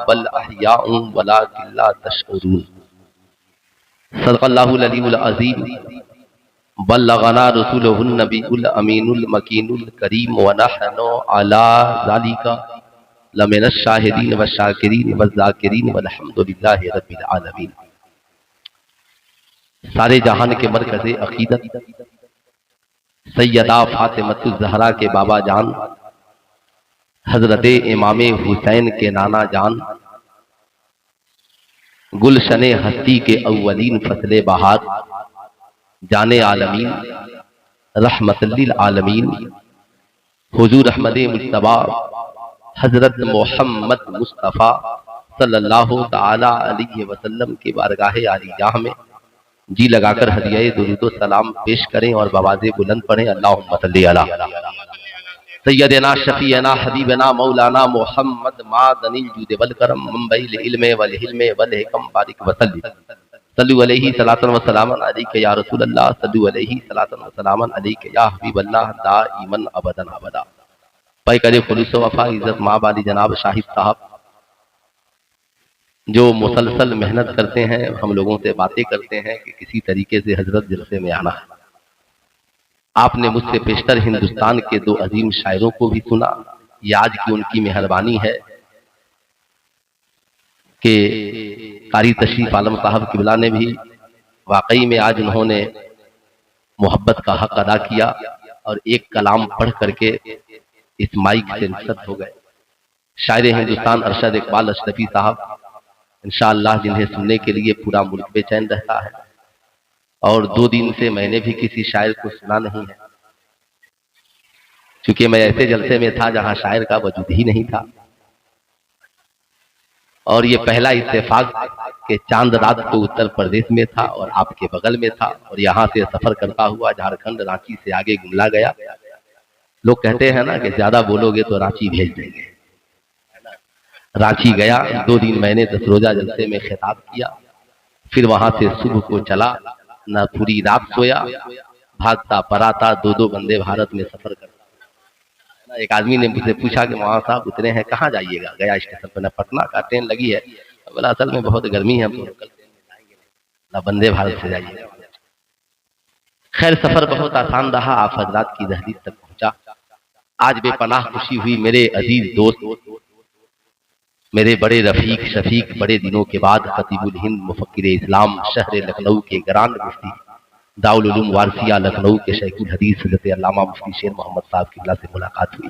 بل احیاء ولکن لا تشعرون۔ صدق اللہ العلی العظیم۔ بلغنا رسولہ النبی الامین المکین الکریم ونحن علی ذالک لمن الشاہدین والشاکرین والذاکرین والحمد للہ رب العالمین۔ سارے جہان کے مرکز عقیدت سیدہ فاطمۃ الزہرا کے بابا جان حضرت امام حسین کے نانا جان، گلشن ہستی کے اولین فصل بہار، جان عالمین رحمت للعالمین، حضور احمد مجتبیٰ حضرت محمد مصطفیٰ صلی اللہ تعالی علیہ وسلم کے بارگاہ عالی جاہ میں جی لگا کر ہدیہ درود و سلام پیش کریں اور بآواز بلند پڑھیں، اللہم صلی علی سیدنا شفیعنا حبیبنا مولانا محمد معدن الجود والکرم منبع العلم والحلم والحکم بارک وسلم۔ صلو علیہ صلاۃ و سلام علیک یا رسول اللہ، صلو علیہ صلاۃ و سلام علیک یا حبیب اللہ دائما ابدا ابدا۔ پیکر خلوص و وفا عزت ماں والی جناب شاہد صاحب جو مسلسل محنت کرتے ہیں، ہم لوگوں سے باتیں کرتے ہیں کہ کسی طریقے سے حضرت جلسے میں آنا ہے۔ آپ نے مجھ سے پیشتر ہندوستان کے دو عظیم شاعروں کو بھی سنا، یہ آج کی ان کی مہربانی ہے کہ قاری تشریف عالم صاحب قبلہ نے بھی واقعی میں آج انہوں نے محبت کا حق ادا کیا اور ایک کلام پڑھ کر کے اس مائک سے رخصت ہو گئے۔ شاعر ہندوستان ارشد اقبال اشرفی صاحب انشاءاللہ جنہیں سننے کے لیے پورا ملک بے چین رہتا ہے، اور 2 دن سے میں نے بھی کسی شاعر کو سنا نہیں ہے، چونکہ میں ایسے جلسے میں تھا جہاں شاعر کا وجود ہی نہیں تھا، اور یہ پہلا اتفاق کہ چاند رات کو اتر پردیش میں تھا اور آپ کے بغل میں تھا، اور یہاں سے سفر کرتا ہوا جھارکھنڈ رانچی سے آگے گملا گیا۔ لوگ کہتے ہیں نا کہ زیادہ بولو گے تو رانچی بھیج دیں گے۔ رانچی گیا، 2 دن میں نے 10 روزہ جلسے میں خطاب کیا، پھر وہاں سے صبح کو چلا، نہ پوری رات سویا، بھاگتا پراتا 2 بندے بھارت میں سفر کرتا۔ ایک آدمی نے مجھ سے پوچھا کہ مولانا صاحب اتنے ہیں کہاں جائیے گا؟ گیا اسٹیشن پہ، نہ پٹنہ کا ٹرین لگی ہے، بولا اصل میں بہت گرمی ہے، نہ بندے بھارت سے جائیے گا۔ خیر سفر بہت آسان رہا، آپ حضرات کی دہلیز تک پہنچا۔ آج بے پناہ خوشی ہوئی، میرے عزیز دوست، میرے بڑے رفیق شفیق، بڑے دنوں کے بعد خطیب الہند مفکر اسلام شہر لکھنؤ کے گرانڈ مفتی دارالعلوم وارثیہ لکھنؤ کے شیخ الحدیث حضرت علامہ مفتی شیر محمد صاحب قبلہ سے ملاقات ہوئی۔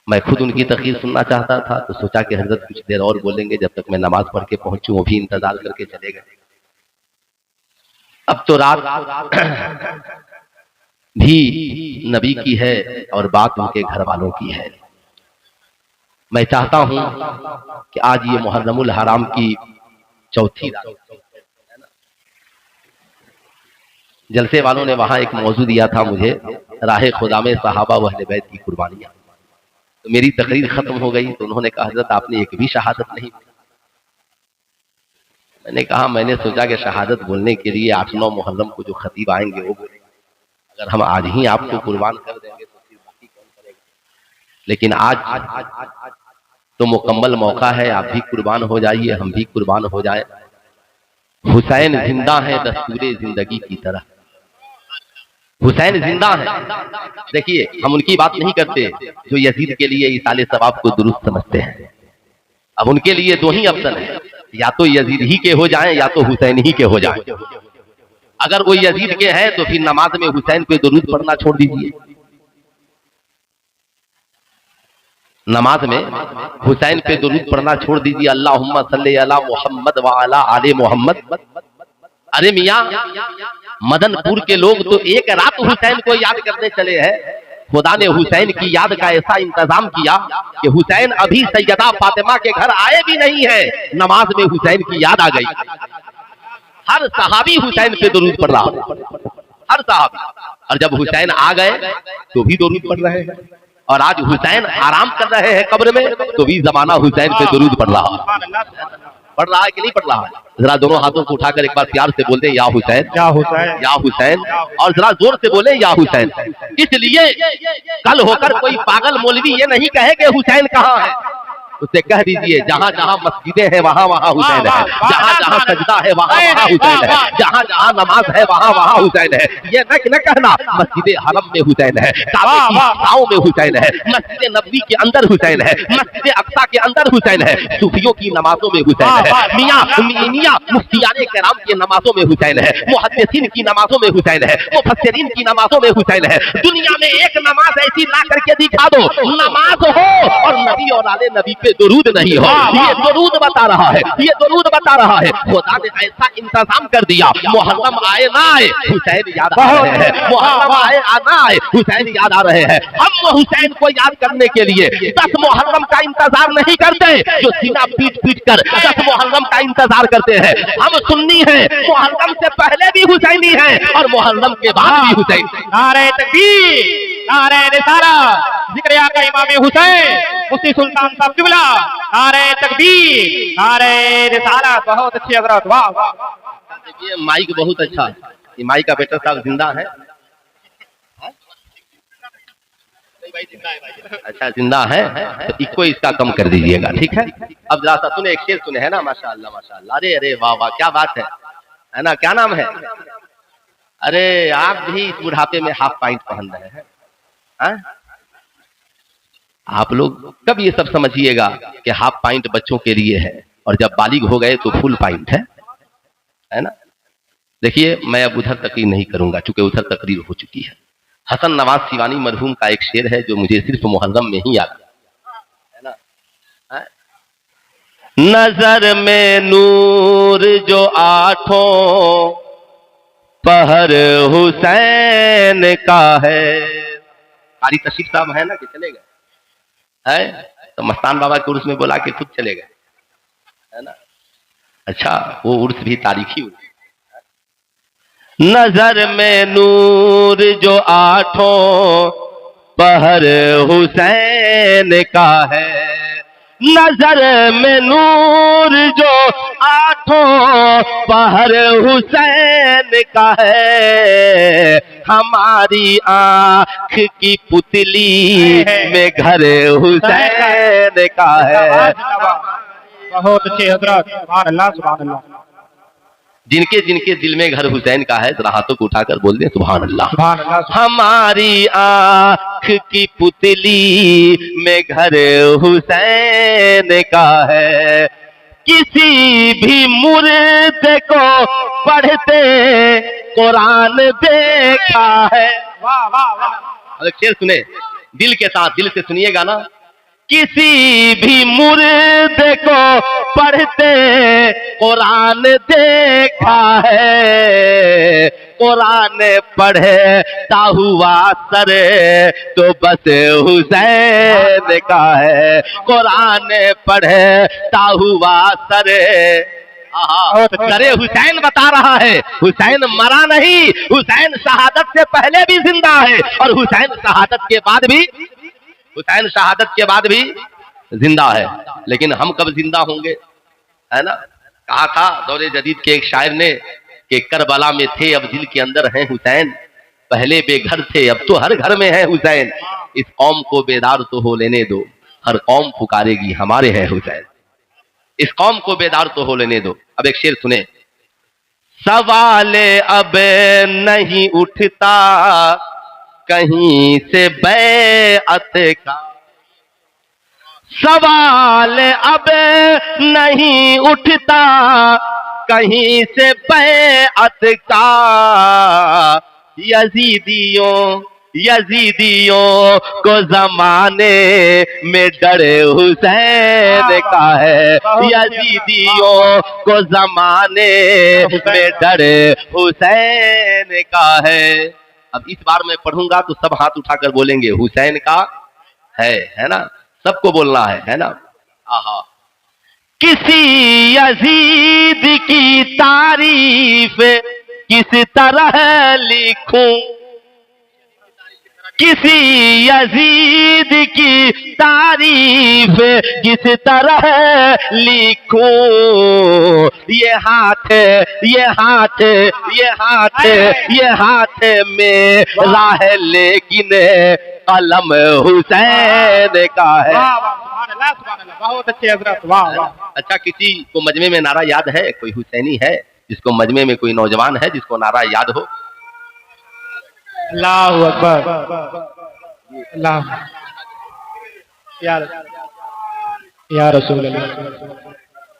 میں خود ان کی تقریر سننا چاہتا تھا تو سوچا کہ حضرت کچھ دیر اور بولیں گے جب تک میں نماز پڑھ کے پہنچوں، وہ بھی انتظار کر کے چلے گئے۔ اب تو رات بھی نبی کی ہے اور بات ان کے گھر والوں کی ہے۔ میں چاہتا ہوں کہ آج یہ محرم الحرام کی 4تھی رات، جلسے والوں نے وہاں ایک موضوع دیا تھا مجھے، راہ خدا میں صحابہ و اہل بیت کی قربانیاں۔ تو میری تقریر ختم ہو گئی تو انہوں نے کہا حضرت آپ نے ایک بھی شہادت نہیں دی۔ میں نے کہا میں نے سوچا کہ شہادت بولنے کے لیے 8-9 محرم کو جو خطیب آئیں گے وہ بولیں گے، اگر ہم آج ہی آپ کو قربان کر دیں گے تو پھر باقی کون کرے گا؟ لیکن آج تو مکمل موقع ہے، آپ بھی قربان ہو جائیے، ہم بھی قربان ہو جائیں۔ حسین زندہ ہے دستور زندگی کی طرح، حسین زندہ ہے۔ دیکھیے ہم ان کی بات نہیں کرتے جو یزید کے لیے ایصال ثواب کو درست سمجھتے ہیں، اب ان کے لیے 2 ہی آپشن ہیں، یا تو یزید ہی کے ہو جائیں یا تو حسین ہی کے ہو جائیں۔ اگر وہ یزید کے ہیں تو پھر نماز میں حسین پہ درود پڑھنا چھوڑ دیجیے، نماز میں حسین پہ درود پڑھنا چھوڑ دیجیے۔ اللہم صلی علی محمد وعلی آل محمد۔ ارے میاں مدن پور کے لوگ تو ایک رات حسین کو یاد کرنے چلے ہیں، خدا نے حسین کی یاد کا ایسا انتظام کیا کہ حسین ابھی سیدہ فاطمہ کے گھر آئے بھی نہیں ہیں، نماز میں حسین کی یاد آ گئی۔ ہر صحابی حسین پہ درود پڑھ رہا، ہر صحابی، اور جب حسین آ گئے تو بھی درود پڑھ رہے ہیں، اور آج حسین آرام کر رہے ہیں قبر میں تو بھی زمانہ حسین پہ درود پڑھ رہا ہے کہ نہیں پڑھ رہا ہے؟ ذرا دونوں ہاتھوں کو اٹھا کر ایک بار پیار سے بول دیں یا حسین، یا حسین، یا حسین، اور ذرا زور سے بولیں یا حسین۔ اس لیے کل ہو کر کوئی پاگل مولوی یہ نہیں کہے کہ حسین کہاں ہے، उससे कह दीजिए जहाँ जहाँ मस्जिदें हैं वहाँ वहाँ हुसैन है, जहाँ जहाँ सजदा है वहाँ वहाँ हुसैन है, जहाँ जहाँ नमाज है वहाँ वहाँ हुसैन है। ये न कहना मस्जिद हरम में हुसैन है, काबे की ईसाओं में हुसैन है, मस्जिद नबवी के अंदर हुसैन है, मस्जिद अक्सा के अंदर हुसैन है, सूफियों की नमाजों में हुसैन है, मियां मुफ्तियाने किराम की नमाजों में हुसैन है, मुहद्दिसीन की नमाजों में हुसैन है, मुफस्सिरीन की नमाजों में हुसैन है। दुनिया में एक नमाज ऐसी ला करके दिखा दो, नमाज हो और नबी और आले नबी पे दुरूद नहीं हो। ये दुरूद बता रहा है, ये दुरूद बता रहा है। खुदा ने ऐसा इंतजाम कर दिया, मुहर्रम आए ना आए हुसैन याद आ रहे हैं, मुहर्रम आए ना आए हुसैन याद आ रहे हैं। हम हुसैन को याद करने के लिए 10 मुहर्रम का इंतजार नहीं करते जो सीना पीट पीट कर 10 मुहर्रम का इंतजार करते हैं। हम सुन्नी हैं, मुहर्रम से पहले भी हुसैनी हैं और मुहर्रम के बाद भी हुसैन। नारे तकबीर, नारे रिसालत, जिक्र आका इमाम हुसैन मुफ्ती सुल्तान साहब किबला, नारे तकबीर, नारे रिसालत। बहुत अच्छी हजरत, वाह वाह। देखिए माइक बहुत अच्छा, ये माइक का बेटा साहब जिंदा है। अच्छा जिंदा है तो इसको इसका कम कर दीजिएगा, ठीक है। अब जरा सा सुने, एक शेर सुने, है ना, माशाअल्लाह माशाअल्लाह। अरे अरे वाह वाह क्या बात है ना। क्या नाम है? अरे आप भी इस बुढ़ापे में हाफ पैंट पहन रहे हैं, हाँ? आप लोग कब ये सब समझिएगा कि हाफ पैंट बच्चों के लिए है और जब बालिग हो गए तो फुल पैंट है ना। देखिए मैं अब उधर तकरीर नहीं करूंगा चूंकि उधर तकरीर हो चुकी है। हसन नवाज सिवानी मरहूम का एक शेर है जो मुझे सिर्फ मुहर्रम में ही याद है ना, है? नजर में नूर जो आठों पहर हुसैन का है। कारी तशीफ साहब है ना कि चले गए है, तो मस्तान बाबा के उर्स में बोला कि खुद चले गए, है ना। अच्छा वो उर्स भी तारीखी उर्स। नजर में नूर जो आठों पहर हुसैन का है, नजर में नूर जो आठों पहर हुसैन का है। हमारी आँख की पुतली में घर हुसैन का है। बहुत अच्छी हजरत, सुभान अल्लाह सुभान अल्लाह। जिनके जिनके दिल में घर हुसैन का है जरा हाथों को उठाकर बोल दें सुभान अल्लाह। सुभान अल्लाह। हमारी आँख की पुतली में घर हुसैन का है। किसी भी मुर्दे को पढ़ते कुरान देखा है। वाह वाह वाह। अब एक शेर सुने, दिल के साथ, दिल से सुनिएगा ना। किसी भी मुर्दे को पढ़ते कुरान देखा है। कुरान पढ़ता हुआ सर तो बस हुसैन का है। कुरान पढ़ता हुआ सर करे हुसैन बता रहा है। हुसैन मरा नहीं, हुसैन शहादत से पहले भी जिंदा है और हुसैन शहादत के बाद भी, हुसैन शहादत के बाद भी जिंदा है। लेकिन हम कब जिंदा होंगे, है ना। कहा था दौरे जदीद के एक शायर ने कि करबला में थे अब दिल के अंदर हैं हुसैन, पहले बेघर थे अब तो हर घर में है हुसैन। इस कौम को बेदार तो हो लेने दो, हर कौम पुकारेगी हमारे हैं हुसैन। इस कौम को बेदार तो हो लेने दो। अब एक शेर सुने, सवाल अब नहीं उठता कहीं से बैअत का। सवाल अब नहीं उठता कहीं से बैअत का। यजीदियों को जमाने में डर हुसैन का है। यजीदियों को जमाने में डर हुसैन का है। अब इस बार मैं पढ़ूंगा तो सब हाथ उठाकर बोलेंगे हुसैन का है ना। सबको बोलना है ना। आहा, किसी यजीद की तारीफ किस तरह लिखूं, کسی یزید کی تعریف کس طرح لکھوں، یہ ہاتھ میرا ہے لیکن قلم حسین کا ہے۔ سبحان اللہ، بہت اچھے حضرت، واہ واہ۔ اچھا، کسی کو مجمع میں نعرہ یاد ہے؟ کوئی حسینی ہے جس کو مجمع میں کوئی نوجوان ہے جس کو نعرہ یاد ہو؟ اللہ اکبر، اللہ یا رسول اللہ،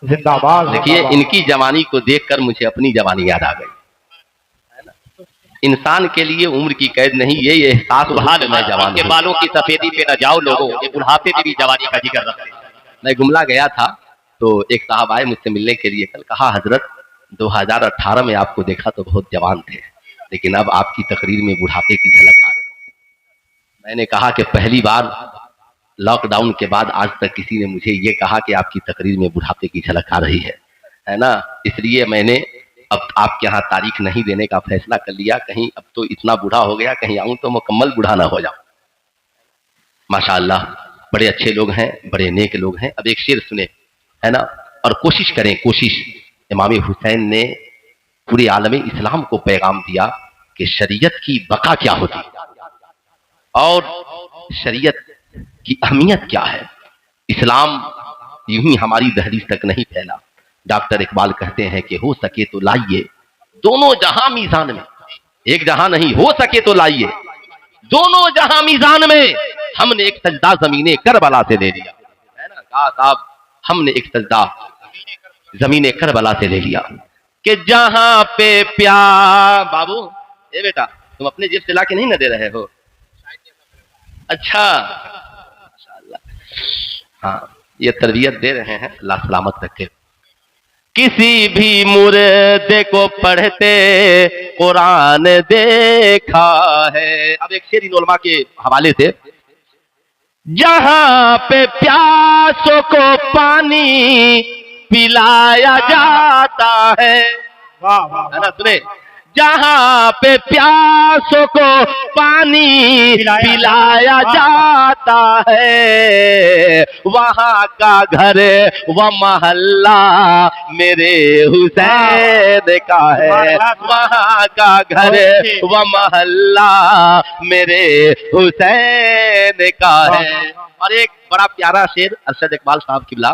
زندہ باد۔ دیکھیے، ان کی جوانی کو دیکھ کر مجھے اپنی جوانی یاد آ گئی۔ انسان کے لیے عمر کی قید نہیں، یہ احساس ہوا کہ میں جوان کے ہوں۔ بالوں کی سفیدی پہ نہ جاؤ لوگوں، یہ بڑھاپے میں بھی جوانی کا ذکر رکھتے ہیں۔ میں گملا گیا تھا تو ایک صاحب آئے مجھ سے ملنے کے لیے، کل کہا حضرت 2018 میں آپ کو دیکھا تو بہت جوان تھے، لیکن اب آپ کی تقریر میں بڑھاپے کی جھلک آ رہی۔ میں نے کہا کہ پہلی بار لاک ڈاؤن کے بعد آج تک کسی نے مجھے یہ کہا کہ آپ کی تقریر میں بڑھاپے کی جھلک آ رہی ہے نا، اس لیے میں نے اب آپ کے ہاں تاریخ نہیں دینے کا فیصلہ کر لیا، کہیں اب تو اتنا بوڑھا ہو گیا، کہیں آؤں تو مکمل بوڑھا نہ ہو جاؤں۔ ماشاءاللہ بڑے اچھے لوگ ہیں، بڑے نیک لوگ ہیں۔ اب ایک شعر سنیں، ہے نا، اور کوشش کریں، کوشش۔ امام حسین نے پورے عالم اسلام کو پیغام دیا کہ شریعت کی بقا کیا ہوتی اور شریعت کی اہمیت کیا ہے۔ اسلام یوں ہی ہماری دہلیز تک نہیں پھیلا۔ ڈاکٹر اقبال کہتے ہیں کہ ہو سکے تو لائیے دونوں جہاں میزان میں، ایک جہاں نہیں، ہو سکے تو لائیے دونوں جہاں میزان میں، ہم نے ایک سجدہ زمین کربلا سے لے لیا، ہے نا، کہا صاحب ہم نے ایک سجدہ زمین کربلا سے لے لیا کہ جہاں پہ پیار۔ بابو اے بیٹا، تم اپنے جیب سے لا کے نہیں نہ دے رہے ہو؟ اچھا، ہاں، یہ تربیت دے رہے ہیں، اللہ سلامت رکھے۔ کسی بھی مردے کو پڑھتے قرآن دیکھا ہے۔ اب ایک شعر ان علماء کے حوالے سے، جہاں پہ پیاسوں کو پانی پلایا جاتا ہے، ہے نا، سنیں، جہاں پہ پیاسوں کو پانی پلایا جاتا ہے، وہاں کا گھر و محلہ میرے حسین کا ہے، وہاں کا گھر و محلہ میرے حسین کا ہے۔ اور ایک بڑا پیارا شعر ارشد اقبال صاحب قبلہ،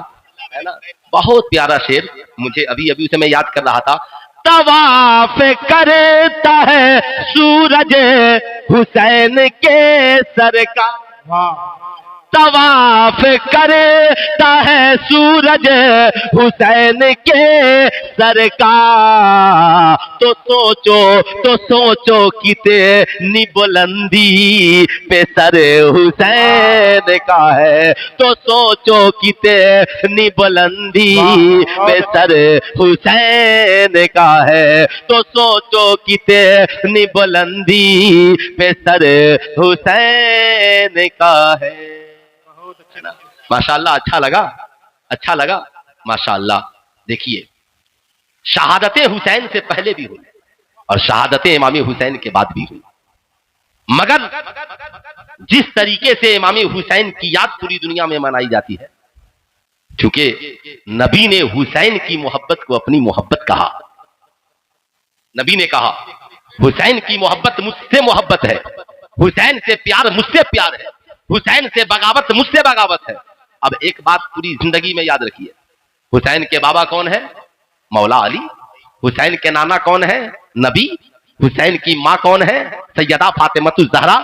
ہے نا، بہت پیارا شعر، مجھے ابھی اسے میں یاد کر رہا تھا۔ طواف کرتا ہے سورج حسین کے سر کا، طواف کرتا ہے سورج حسین کے سر کا، تو سوچو کتنی بلندی پہ سر حسین کا ہے، تو سوچو کتنی بلندی پہ سر حسین کا ہے، تو سوچو کتنی بلندی پہ سر حسین کا ہے۔ ماشاءاللہ، اچھا لگا ماشاءاللہ۔ دیکھیے، شہادت حسین سے پہلے بھی ہوئی اور شہادت امام حسین کے بعد بھی ہوئی، مگر جس طریقے سے امام حسین کی یاد پوری دنیا میں منائی جاتی ہے، چونکہ نبی نے حسین کی محبت کو اپنی محبت کہا، نبی نے کہا حسین کی محبت مجھ سے محبت ہے، حسین سے پیار مجھ سے پیار ہے، حسین سے بغاوت مجھ سے بغاوت ہے۔ اب ایک بات پوری زندگی میں یاد رکھیے، حسین کے بابا کون ہے؟ مولا علی۔ حسین کے نانا کون ہے؟ نبی۔ حسین کی ماں کون ہے؟ سیدہ فاطمہ الزہرا۔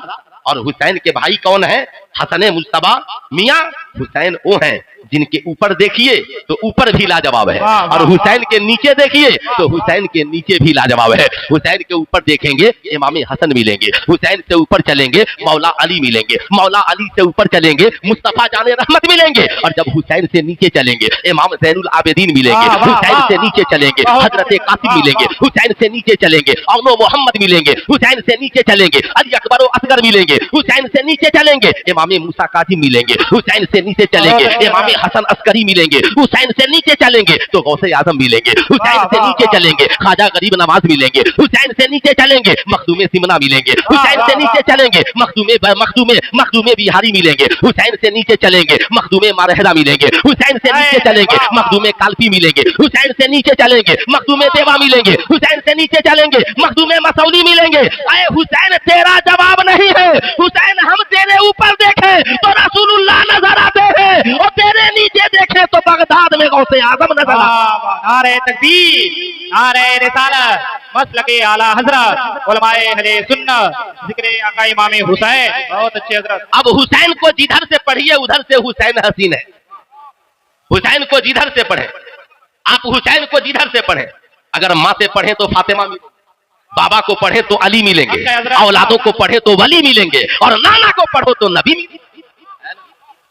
اور حسین کے بھائی کون ہیں؟ حسن مجتبی میاں۔ حسین وہ ہیں جن کے اوپر دیکھیے تو اوپر بھی لاجواب ہے، اور حسین کے نیچے دیکھیے تو حسین کے نیچے بھی لاجواب ہے۔ حسین کے اوپر دیکھیں گے امام حسن ملیں گے، حسین سے اوپر چلیں گے مولا علی ملیں گے، مولا علی سے اوپر چلیں گے مصطفیٰ جان رحمت ملیں گے، اور جب حسین سے نیچے چلیں گے امام زین العابدین ملیں گے، حسین سے نیچے چلیں گے حضرت قاسم ملیں گے، حسین سے نیچے چلیں گے اونو محمد ملیں گے، حسین سے نیچے چلیں گے علی اکبر و اصغر ملیں گے، حسین سے نیچے چلیں گے امام इमाम मूसा काज़ी मिलेंगे, हुसैन से नीचे चलेंगे इमाम हसन अस्करी मिलेंगे, हुसैन से नीचे चलेंगे तो गौसे आजम मिलेंगे, हुसैन से नीचे चलेंगे ख्वाजा गरीब नवाज मिलेंगे, हुसैन से नीचे चलेंगे मखदूम सिमना मिलेंगे, हुसैन से नीचे चलेंगे मखदूम बिहारी मिलेंगे, हुसैन से नीचे चलेंगे मखदूम मारहरा मिलेंगे, हुसैन से नीचे चलेंगे मखदूम कालपी मिलेंगे, हुसैन से नीचे चलेंगे मखदूम देवा मिलेंगे, हुसैन से नीचे चलेंगे मखदूम मसौली मिलेंगे। अरे हुसैन तेरा जवाब नहीं है, हुसैन हम तेरे ऊपर देखे तो रसूलुल्लाह नजर आते हैं और तेरे नीचे देखे तो बगदाद में गौसे आजम नजर आते। नारे तकबीर, नारे रिसालत, मसलके आला हजरत, उलमाए अहले सुन्नत, जिक्र आका इमाम हुसैन। बहुत अच्छे हजरत। अब हुसैन को जिधर से पढ़िए उधर से हुसैन हसीन है। हुसैन को जिधर से पढ़े आप, हुसैन को जिधर से पढ़े, अगर माँ से पढ़े तो फातिमा मिलेंगे, बाबा को पढ़े तो अली मिलेंगे, औलादों को पढ़े तो वली मिलेंगे, और नाना को पढ़ो तो नबी मिलेंगे।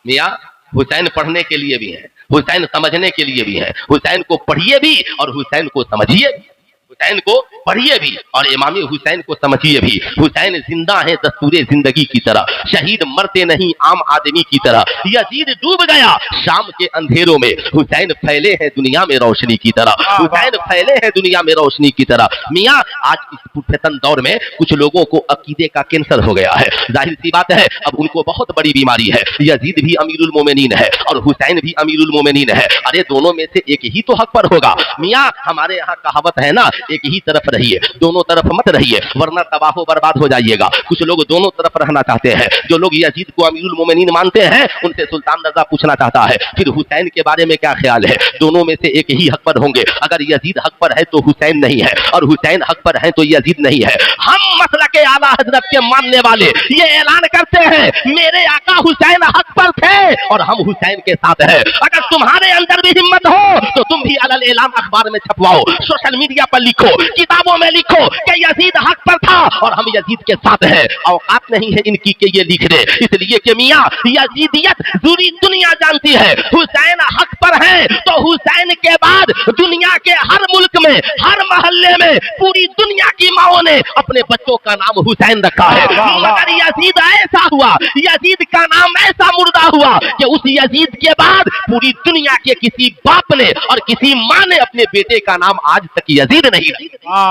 मियाँ हुसैन पढ़ने के लिए भी है, हुसैन समझने के लिए भी है। हुसैन को पढ़िए भी और हुसैन को समझिए भी, हुसैन को पढ़िए भी और इमाम हुसैन को समझिए भी। हुसैन जिंदा है दस्तूरे जिंदगी की तरह, शहीद मरते नहीं आम आदमी की तरह। यजीद डूब गया शाम के अंधेरों में, हुसैन फैले हैं दुनिया में रोशनी की तरह, हुसैन फैले हैं दुनिया में रोशनी की तरह। मियाँ आज इस फितन दौर में कुछ लोगों को अकीदे का कैंसर हो गया है, जाहिर सी बात है अब उनको बहुत बड़ी बीमारी है। यजीद भी अमीरुल मोमिनीन है और हुसैन भी अमीरुल मोमिनीन है, अरे दोनों में से एक ही तो हक पर होगा। मियाँ हमारे यहाँ कहावत है ना, एक ही तरफ रहिए, दोनों तरफ मत रहिए वरना तबाह बर्बाद हो जाइएगा। कुछ लोग दोनों तरफ रहना चाहते हैं। जो लोग यजीद को अमीरुल मोमिनीन मानते हैं उनसे सुल्तान रजा पूछना चाहता है फिर हुसैन के बारे में क्या ख्याल है? दोनों में से एक ही हक पर होंगे। अगर यजीद हक पर है तो हुसैन नहीं है, और हुसैन हक पर है तो यजीद नहीं है। हम मसलके आला हजरत के मानने वाले ये ऐलान करते हैं मेरे आका हुसैन हक पर थे और हम हुसैन के साथ हैं। अगर तुम्हारे अंदर भी हिम्मत हो तो तुम भी अलल एलाम अखबार में छपवाओ, सोशल मीडिया पर लिखो, किताबों में लिखो कि यजीद हक पर था और हम यजीद के साथ हैं। औकात नहीं है इनकी कि ये लिख दे, इसलिए कि मियाँ यजीदियत पूरी दुनिया जानती है। हुसैन हक पर है तो हुसैन के बाद दुनिया के हर मुल्क में, हर मोहल्ले में, पूरी दुनिया की माओं ने अपने बच्चों का नाम हुसैन रखा है। मगर यजीद ऐसा हुआ, यजीद का नाम ऐसा मुर्दा हुआ कि उस यजीद के बाद पूरी दुनिया के किसी बाप ने और किसी माँ ने अपने बेटे का नाम आज तक यजीद नहीं रखा,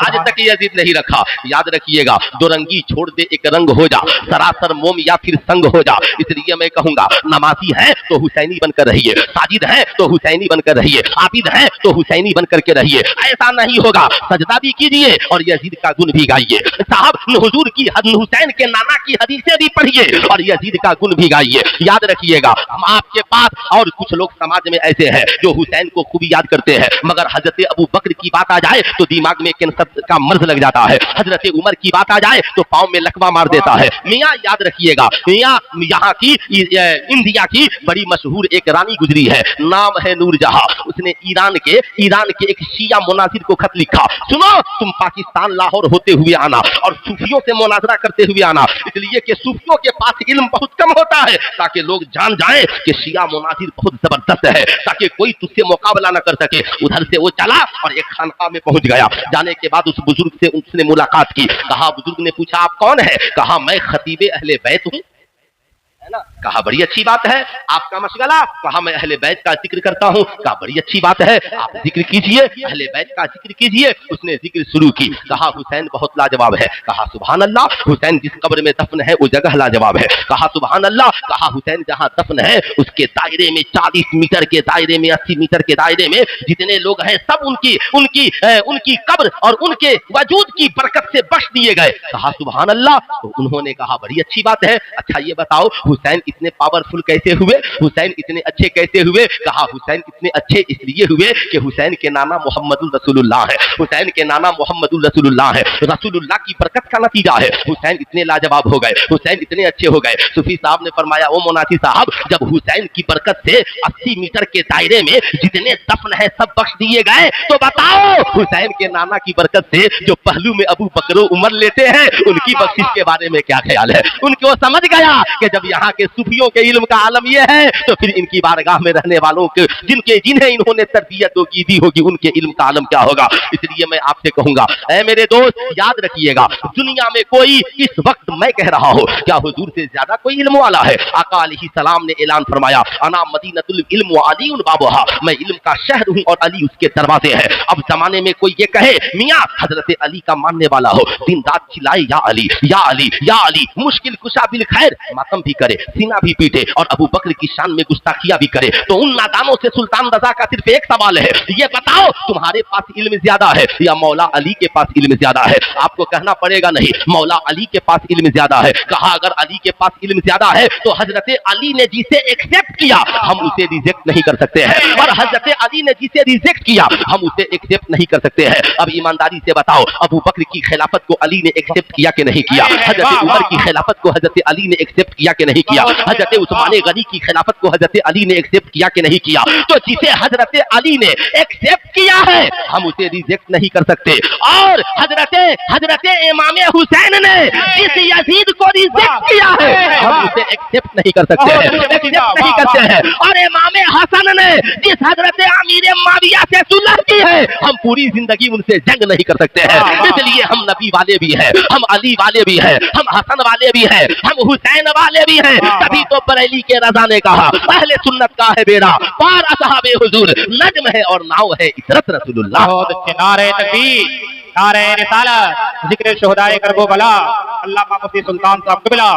आज तक यजीद नहीं रखा। याद रखिएगा, दो रंगी छोड़ दे एक रंग हो जा, सरासर मोम या फिर संग हो जा। इसलिए मैं कहूंगा नमाजी है तो हुसैनी बनकर रहिए, साजिद है तो हुसैनी बनकर रहिए, आबिद है तो हुसैनी बनकर के रहिए। ऐसा नहीं होगा, सजदा भी कीजिए और यजीद का गुण भी गाइए। साहब हुजूर की हुसैन के नाना की हदीसें भी पढ़िए और यजीद का गुण भी गाइए। याद रखिएगा, हम आपके पास और कुछ लोग समाज में ऐसे हैं जो हुसैन को खूब याद करते हैं, मगर हजरत अबू बकर की बात आ जाए तो दिमाग में कैंसर का मर्ज लग जाता है, हजरत उमर की बात आ जाए तो पांव में लकवा मार देता है। मियाँ याद रखिएगा, मियाँ यहाँ की इंडिया की बड़ी मशहूर एक रानी गुजरी है, नाम है नूरजहां। उसने ईरान के एक शिया मुनाजिर को खत लिखा, सुनो तुम पाकिस्तान लाहौर होते हुए आना और सूफियों से मुनाजरा करते हुए आना, इसलिए कि सूफियों के पास इल्म बहुत कम होता है, ताकि लोग जान जाएं कि शिया मुनाजिर बहुत जबरदस्त है, ताकि कोई तुझसे मुकाबला न कर सके। उधर से वो चला और एक खानका में पहुंच गया। जाने के बाद उस बुजुर्ग से उसने मुलाकात की, कहा, बुजुर्ग ने पूछा आप कौन है? कहा मैं खतीबे अहले बैत हूं, है ना? कहा बड़ी अच्छी बात है, आपका मशगला? कहा मैं अहले बैत का जिक्र करता हूं। कहा बड़ी अच्छी बात है, आप जिक्र कीजिए, अहले बैत का जिक्र कीजिए। उसने जिक्र शुरू की, कहा हुसैन बहुत लाजवाब है। कहा सुभान अल्लाह, हुसैन जिस कब्र में दफन है वो जगह लाजवाब है। कहा सुभान अल्लाह, कहा हुसैन जहां दफन है उसके दायरे में 40 मीटर के दायरे में, 80 मीटर के दायरे में जितने लोग हैं सब उनकी कब्र और उनके वजूद की बरकत से बख्श दिए गए। कहा सुभान अल्लाह। तो उन्होंने कहा बड़ी अच्छी बात है, अच्छा ये बताओ हुसैन इतने पावरफुल कैसे हुए, हुसैन इतने अच्छे कैसे हुए? कहा हुसैन इतने अच्छे इसलिए हुए कि हुसैन के नाना मोहम्मदुर रसूलुल्लाह है, हुसैन के नाना मोहम्मदुर रसूलुल्लाह है, रसूलुल्लाह की बरकत का नतीजा है। हुसैन इतने लाजवाब हो गए, हुसैन इतने अच्छे हो गए। सूफी साहब ने फरमाया, ओ मोनासी साहब, जब हुसैन की बरकत से 80 मीटर के दायरे में जितने दफन है सब बख्श दिए गए, तो बताओ हुसैन के नाना की बरकत से जो पहलू में अबू बकर उमर लेते हैं उनकी बख्शिश के बारे में क्या ख्याल है? उनको समझ गया कि जब यहाँ यहाँ के सूफियों के इल्म का आलम ये है, तो फिर इनकी बारगाह में रहने वालों के जिन्हें इन्होंने तरबियत दी होगी उनके इल्म का आलम क्या होगा। इसलिए मैं आपसे कहूंगा, ऐ मेरे दोस्त याद रखिएगा, दुनिया में कोई इस वक्त मैं कह रहा हूं, क्या हुजूर से ज्यादा कोई इल्म वाला है? आका अलैहिस्सलाम ने ऐलान फरमाया, अना मदीनतुल इल्म व अली बाबुहा, मैं इल्म का शहर हूं और अली उसके दरवाजे हैं। अब जमाने में कोई ये कहे मियां हजरत अली का मानने वाला हो, दिन रात चिल्लाए या अली या अली या अली, मुश्किल कुशा बिल खैर, मातम भी करे, सीना भी पीटे और अबू बकर की शान में गुस्ताखिया भी करे, तो उन नादानों से सुल्तान रजा का सिर्फ एक सवाल है, ये बताओ तुम्हारे पास इल्म ज्यादा है या मौला अली के पास इल्म ज्यादा है? आपको कहना पड़ेगा नहीं, मौला अली के पास इल्म ज्यादा है। कहा अगर अली के पास इल्म ज्यादा है तो हजरत अली ने जिसे एक्सेप्ट किया हम उसे रिजेक्ट नहीं कर सकते हैं, और हजरत अली ने जिसे रिजेक्ट किया हम उसे एक्सेप्ट नहीं कर सकते हैं। अब ईमानदारी से बताओ, अबू बकर की खिलाफत को अली ने एक्सेप्ट किया कि नहीं किया? हजरत उमर की खिलाफत को हजरत अली ने एक्सेप्ट किया कि नहीं किया? हजरत उस्मान गनी की खिलाफत को हजरत अली ने एक्सेप्ट किया कि नहीं किया? तो जिसे हजरत अली ने एक्सेप्ट किया है हम उसे रिजेक्ट नहीं कर सकते, और हजरत इमाम हुसैन ने जिस यजीद को रिजेक्ट किया है हम उसे एक्सेप्ट नहीं कर सकते हैं, एक्सेप्ट नहीं करते हैं। और इमाम हसन ने जिस हजरत अमीर माविया से सुलह की है हम पूरी जिंदगी उनसे जंग नहीं कर सकते हैं। इसलिए हम नबी वाले भी हैं, हम अली वाले भी हैं, हम हसन वाले भी हैं, हम हुसैन वाले भी हैं। तभी तो बरेली के रजा ने कहा अहले सुन्नत का है बेड़ा पार असहाबे हुजूर, नज्म है और नाव है इतरत रसूलुल्लाह। बहुत अच्छे नारे तकबीर, नारे रिसालत, जिक्र शुहदाए करबला, अल्लामा मुफ्ती सुल्तान साहब क़िबला,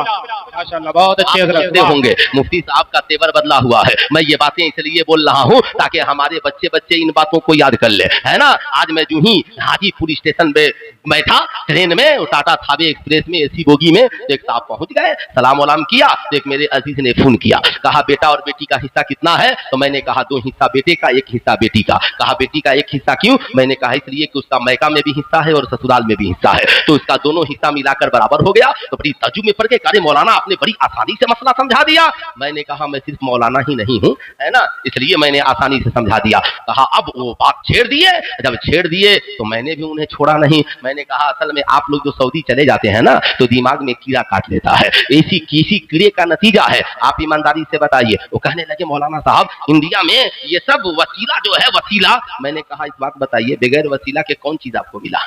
माशाअल्लाह बहुत अच्छे हजरत होंगे। मुफ्ती साहब का तेवर बदला हुआ है, मैं ये बातें इसलिए बोल रहा हूँ ताकि हमारे बच्चे इन बातों को याद कर ले, है ना। आज मैं जो ही हाजीपुर स्टेशन पे बैठा ट्रेन में, टाटा थावे एक्सप्रेस में एसी बोगी में, एक साहब पहुंच गए, सलाम वलाम किया, तो एक मेरे अजीज ने फोन किया, कहा बेटा और बेटी का हिस्सा कितना है? तो मैंने कहा 2 हिस्सा बेटे का, 1 हिस्सा बेटी का। कहा बेटी का 1 हिस्सा क्यों? मैंने कहा इसलिए कि उसका मैका में भी हिस्सा है और ससुराल में भी हिस्सा है, तो इसका दोनों हिस्सा मिलाकर बराबर हो गया। तो बड़ी तजुब में पड़ के कहा मौलाना आपने बड़ी आसानी से मसला समझा दिया। मैंने कहा मैं सिर्फ मौलाना ही नहीं हूं, है ना, इसलिए मैंने आसानी से समझा दिया। कहा अब वो बात छेड़ दिए, जब छेड़ दिए तो मैंने भी उन्हें छोड़ा नहीं। मैंने कहा असल में आप लोग जो सऊदी चले जाते हैं ना तो दिमाग में कीड़ा काट लेता है, ऐसी किसी कीड़े का नतीजा है, आप ईमानदारी से बताइए। वो कहने लगे मौलाना साहब इंडिया में ये सब वसीला जो है वसीला। मैंने कहा इस बात बताइए बगैर वसीला के कौन चीज आपको मिला?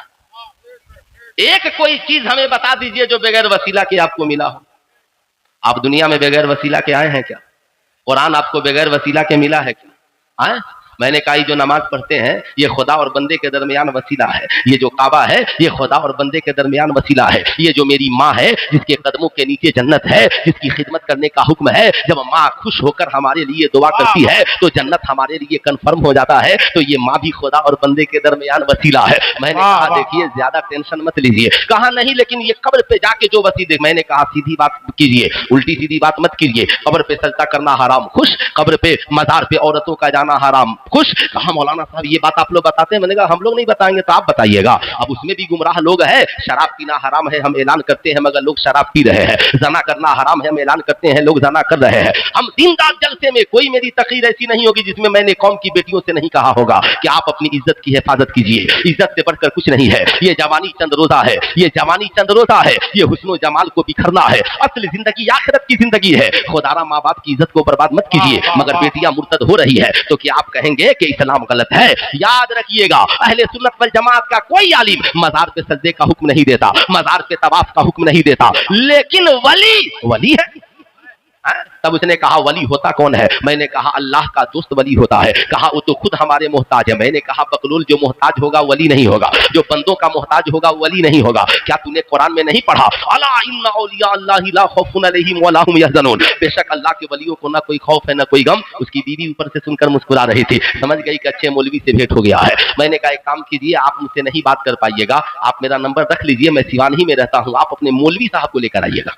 एक कोई चीज हमें बता दीजिए जो बगैर वसीला के आपको मिला हो। आप दुनिया में बगैर वसीला के आए हैं क्या? कुरान आपको बगैर वसीला के मिला है क्या? आए? मैंने कहा जो नमाज पढ़ते हैं ये खुदा और बंदे के दरमियान वसीला है, ये जो काबा है ये खुदा और बंदे के दरमियान वसीला है, ये जो मेरी माँ है जिसके कदमों के नीचे जन्नत है, जिसकी खिदमत करने का हुक्म है, जब माँ खुश होकर हमारे लिए दुआ करती है तो जन्नत हमारे लिए कन्फर्म हो जाता है, तो ये माँ भी खुदा और बंदे के दरमियान वसीला है। मैंने कहा देखिए ज्यादा टेंशन मत लीजिए। कहा नहीं लेकिन ये कब्र पे जाके जो वसीले, मैंने कहा सीधी बात कीजिए, उल्टी सीधी बात मत कीजिए। कब्र पे सजदा करना हराम खुश, कब्र पे मजार पे औरतों का जाना हराम खुश। कहा मौलाना साहब ये बात आप लोग बताते हैं? मैंने कहा हम लोग नहीं बताएंगे तो आप बताइएगा। अब उसमें भी गुमराह लोग हैं, शराब पीना हराम है हम ऐलान करते हैं मगर लोग शराब पी रहे हैं, जना करना हराम है हम ऐलान करते हैं लोग जना कर रहे हैं। हम दिन रात जलसे में कोई मेरी तकरीर ऐसी नहीं होगी जिसमें मैंने कौम की बेटियों से नहीं कहा होगा कि आप अपनी इज्जत की हिफाजत कीजिए, इज्जत से बढ़कर कुछ नहीं है। ये जवानी चंद रोजा है, ये जवानी चंद रोजा है, ये हुस्न जमाल को बिखरना है। असल जिंदगी आखिरत की जिंदगी है। खुदारा माँ बाप की इज्जत को बर्बाद मत कीजिए, मगर बेटियां मुर्तद हो रही है तो क्या आप कहेंगे कि इस्लाम गलत है? याद रखिएगा अहले सुन्नत वल जमात का कोई आलिम मजार पे सजदे का हुक्म नहीं देता, मजार पे तवाफ का हुक्म नहीं देता, लेकिन वली है। तब उसने कहा वली होता कौन है? मैंने कहा अल्लाह का दोस्त वली होता है। कहा वो तो खुद हमारे मोहताज है। मैंने कहा बकलूल जो मोहताज होगा वली नहीं होगा, जो बंदों का मोहताज होगा वली नहीं होगा। क्या तूने कुरान में नहीं पढ़ा अला इन्ना औलिया अल्लाहि ला खौफुन अलैहिम वला हुम यहज़नून, बेशक अल्लाह के वलियों को ना कोई खौफ है ना कोई गम। उसकी बीवी ऊपर से सुनकर मुस्कुरा रही थी, समझ गई कि अच्छे मौलवी से भेंट हो गया है। मैंने कहा एक काम कीजिए, आप मुझसे नहीं बात कर पाइएगा, आप मेरा नंबर रख लीजिए, मैं सिवान ही में रहता हूँ, आप अपने मौलवी साहब को लेकर आइएगा।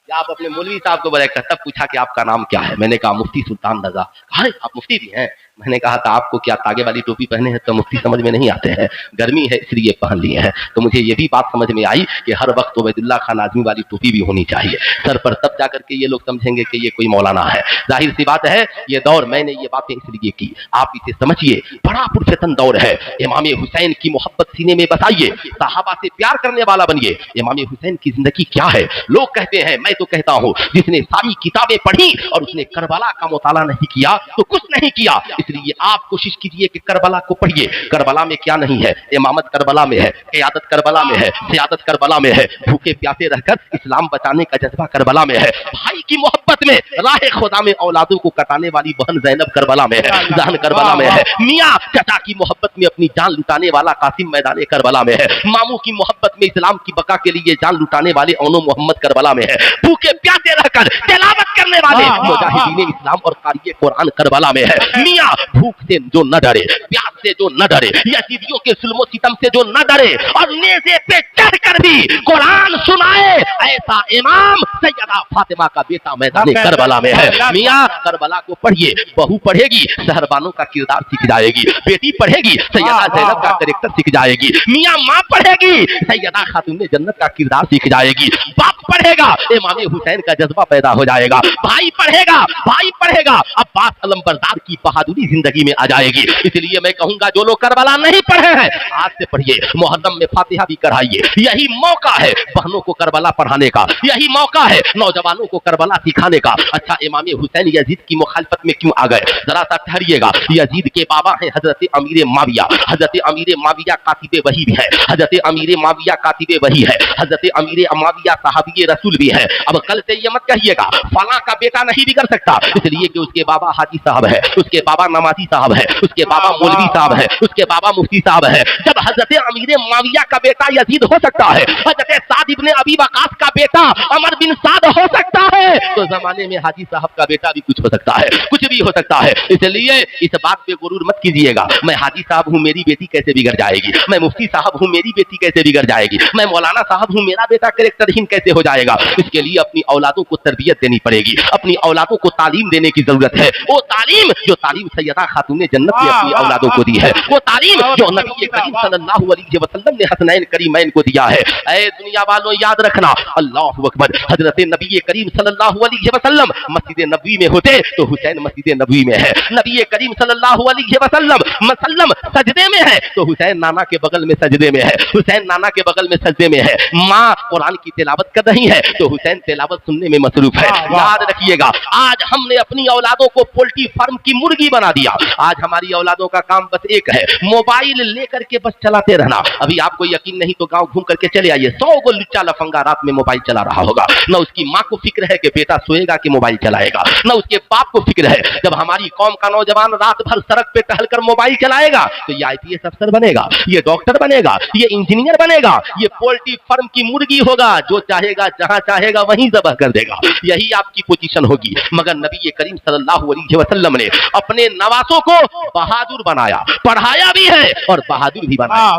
आप अपने मौलवी साहब को बुलाया। तब पूछा कि आपका नाम क्या है? मैंने कहा मुफ्ती सुल्तान रजा। कहा आप मुफ्ती भी हैं? मैंने कहा था आपको क्या तागे वाली टोपी पहने हैं तो मुफ्ती समझ में नहीं आते हैं, गर्मी है इसलिए पहन लिए हैं। तो मुझे ये भी बात समझ में आई कि हर वक्त उबैदुल्लाह खान आजमी वाली टोपी भी होनी चाहिए सर पर, तब जाकर के ये लोग समझेंगे कि ये कोई मौलाना है। जाहिर सी बात है ये दौर, मैंने ये बातें इसलिए की, आप इसे समझिए, बड़ा पुरफितन दौर है। इमाम हुसैन की मोहब्बत सीने में बसाइए, सहाबा से प्यार करने वाला बनिए। इमाम हुसैन की जिंदगी क्या है? लोग कहते हैं, मैं तो तो कहता हूँ, जिसने सारी किताबें पढ़ी और उसने करबला का मुताला नहीं किया तो कुछ नहीं किया। इसलिए आप कोशिश कीजिए कि करबला को पढ़िए। करबला में क्या नहीं है? इमामत करबला में है, क़यादत करबला में है, सियादत करबला में है, भूखे प्यासे रहकर इस्लाम बचाने का जज्बा करबला में है, भाई की मोहब्बत में राह खुदा में औलादों को कटाने वाली बहन ज़ैनब करबला में है, जहन करबला में है, मियाँ चाचा की मोहब्बत में अपनी जान लुटाने वाला कासिम मैदान करबला में है, मामू की मोहब्बत में इस्लाम की बका के लिए जान लुटाने वाले औनो मोहम्मद करबला में है, भूखे प्यासे रहकर तिलावत करने वाले मुजाहिदीन इस्लाम और कारी कुरान करबला में है। मियाँ भूख से जो न डरे, प्यास से जो न डरे, यजीदियों के जुल्म सितम से जो न डरे और नेज़े पे चढ़कर भी कुरान सुनाए, ऐसा इमाम सैयदा फातिमा का बेटा मैदान करबला में है। मियाँ करबला को पढ़िए, बहू पढ़ेगी शहरबानों का किरदार सीख जाएगी, बेटी पढ़ेगी सैयदा ज़ैनब का कैरेक्टर सीख जाएगी, मियाँ माँ पढ़ेगी सैयदा खातून जन्नत का किरदार सीख जाएगी, बाप पढ़ेगा इमाम हुसैन का जज्बा पैदा हो जाएगा, भाई पढ़ेगा अब्बास अलमबरदार की बहादुरी जिंदगी में आ जाएगी। इसलिए मैं कहूंगा जो लोग करबला नहीं पढ़े हैं आज से पढ़िए, मुहर्रम में फातिहा भी कराइए। यही मौका है बहनों को करबला पढ़ाने का, यही मौका है नौजवानों को करबला सिखाने का। अच्छा, इमाम हुसैन यजीद की मुखालफत में क्यों आ गए? जरा सा ठहरिएगा। यजीद के बाबा हैं हजरत अमीर माविया, हजरत अमीर माविया कातिबे वही भी है, हजरत अमीर माविया कातिबे वही है, हजरत अमीर माविया सहाबी रसूल भी है। अब कल से ये मत कहिएगा फला का बेटा नहीं बिगड़ सकता, इसलिए कि उसके बाबा हाजी साहब है, उसके बाबा नमाजी साहब है, उसके बाबा मौलवी साहब है, उसके बाबा मुफ्ती साहब है। जब हजरत अमीर माविया का बेटा यजीद हो सकता है, हजरत साद इब्ने अबी वकास का बेटा अमर बिन साद हो सकता है, तो जमाने में हाजी साहब का बेटा भी कुछ हो सकता है, कुछ भी हो सकता है। इसलिए इस बात पे गुरूर मत कीजिएगा, मैं हाजी साहब हूँ मेरी बेटी कैसे बिगड़ जाएगी, मैं मुफ्ती साहब हूँ मेरी बेटी कैसे बिगड़ जाएगी, मैं मौलाना साहब हूँ मेरा बेटा कैरेक्टरहीन कैसे हो जाएगा। इसके लिए अपनी औलादों को तरबियत देनी पड़ेगी, अपनी औलादों को तालीम देने की जरूरत है। वो तालीम जो तालीम सैयदा खातून जन्नत ने अपनी औलादों को दी है, वो तालीम जो नबी करीम सल्लल्लाहु अलैहि वसल्लम ने हसनैन करीमैन को दिया है। ऐ दुनिया वालों याद रखना, अल्लाहु अकबर, हजरत नबी करीम सल्लल्लाहु अलैहि वसल्लम मस्जिद नबवी में होते तो हुसैन मस्जिद नबवी में है, नबी करीम सल्लल्लाहु अलैहि वसल्लम सजदे में है तो हुसैन नाना के बगल में सजदे में है, हुसैन नाना के बगल में सजदे में है, माँ कुरान की तिलावत कर रही है तो हुसैन तिलावत सुनने में मसरूफ है। याद रखिएगा, आज हमने अपनी औलादों को पोल्ट्री फार्म की मुर्गी बना दिया। आज हमारी औलादों का काम बस एक है, मोबाइल लेकर के बस चलाते रहना। अभी आपको यकीन नहीं तो गांव घूम करके चले आइए, 100 को लुच्चा लफंगा रात में मोबाइल चला रहा होगा। न उसकी माँ को फिक्र है कि बेटा सोएगा कि मोबाइल चलाएगा, न उसके बाप को फिक्र है जब हमारी कौम का नौजवान रात भर सड़क पे टहलकर मोबाइल चलाएगा तो ये IPS अफसर बनेगा, ये डॉक्टर बनेगा, ये इंजीनियर बनेगा, ये पोल्ट्री फार्म की मुर्गी होगा, जो चाहेगा जहां चाहेगा वहीं ज़बह कर देगा। यही आपकी पोजीशन होगी। मगर नबी करीम सल्लल्लाहु अलैहि वसल्लम ने अपने नवासों को बहादुर बनाया, पढ़ाया भी है और बहादुर भी बनाया,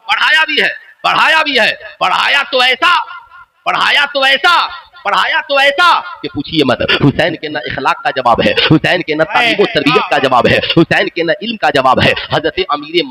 पढ़ाया भी है, पढ़ाया भी है, पढ़ाया तो ऐसा कि पूछिए मत। हुसैन के ना इखलाक का जवाब है, हुसैन के ना तालीम और तरबियत का जवाब है, हुसैन के ना इल्म का जवाब है। हजरत अमीर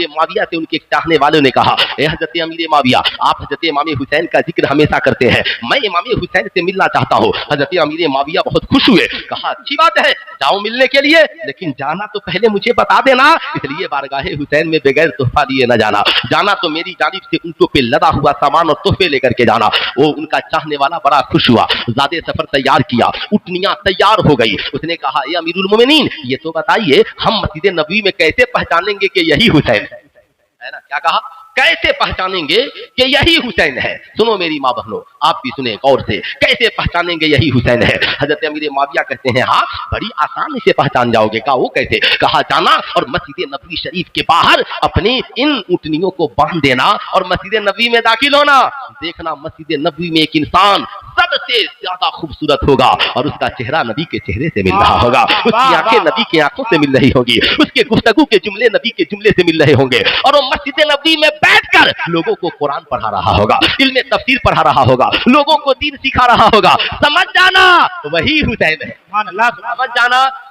माविया से उनके चाहने वालों ने कहा, ए हजरत अमीर माविया, आप हजरत इमाम हुसैन का जिक्र हमेशा करते हैं, मैं इमाम हुसैन से मिलना चाहता हूँ। हजरत अमीर माविया बहुत खुश हुए, कहा अच्छी बात है, जाओ मिलने के लिए, लेकिन जाना तो पहले मुझे बता देना, इसलिए बारगाहे हुसैन में बगैर तोहफा लिए न जाना, जाना तो मेरी जानिब से उनको पे लदा हुआ सामान और तोहफे करके जाना। वो उनका चाहने वाला बड़ा खुश हुआ, ज़ादे सफर तैयार किया, उठनियां तैयार हो गई। उसने कहा, ए अमीरुल मोमिनीन, ये तो बताइए हम मस्जिद नबवी में कैसे पहचानेंगे कि यही हुसैन है ना? क्या कहा? कैसे पहचानेंगे कि यही हुसैन है? सुनो मेरी माँ बहनों, आप भी सुने गौर से, कैसे पहचानेंगे यही हुसैन है? हजरत अमीर माविया कहते हैं, हाँ बड़ी आसानी से पहचान जाओगे। कहा वो कैसे? कहा जाना और मस्जिद नबवी शरीफ के बाहर अपनी इन ऊँटनियों को बांध देना और मस्जिद नबवी में दाखिल होना। देखना मस्जिद नबवी में एक इंसान सबसे ज्यादा खूबसूरत होगा और उसका चेहरा नबी के चेहरे से मिल रहा होगा, उसकी आंखें नबी की आंखों से मिल रही होगी, उसके गुफ्तगू के जुमले नबी के जुमले से मिल रहे होंगे और वो मस्जिद नबवी में बैठकर लोगों को कुरान पढ़ा रहा होगा, इल्म तफसीर पढ़ा रहा होगा, लोगों को दीन सिखा रहा होगा। समझ जाना वही हुसैन है,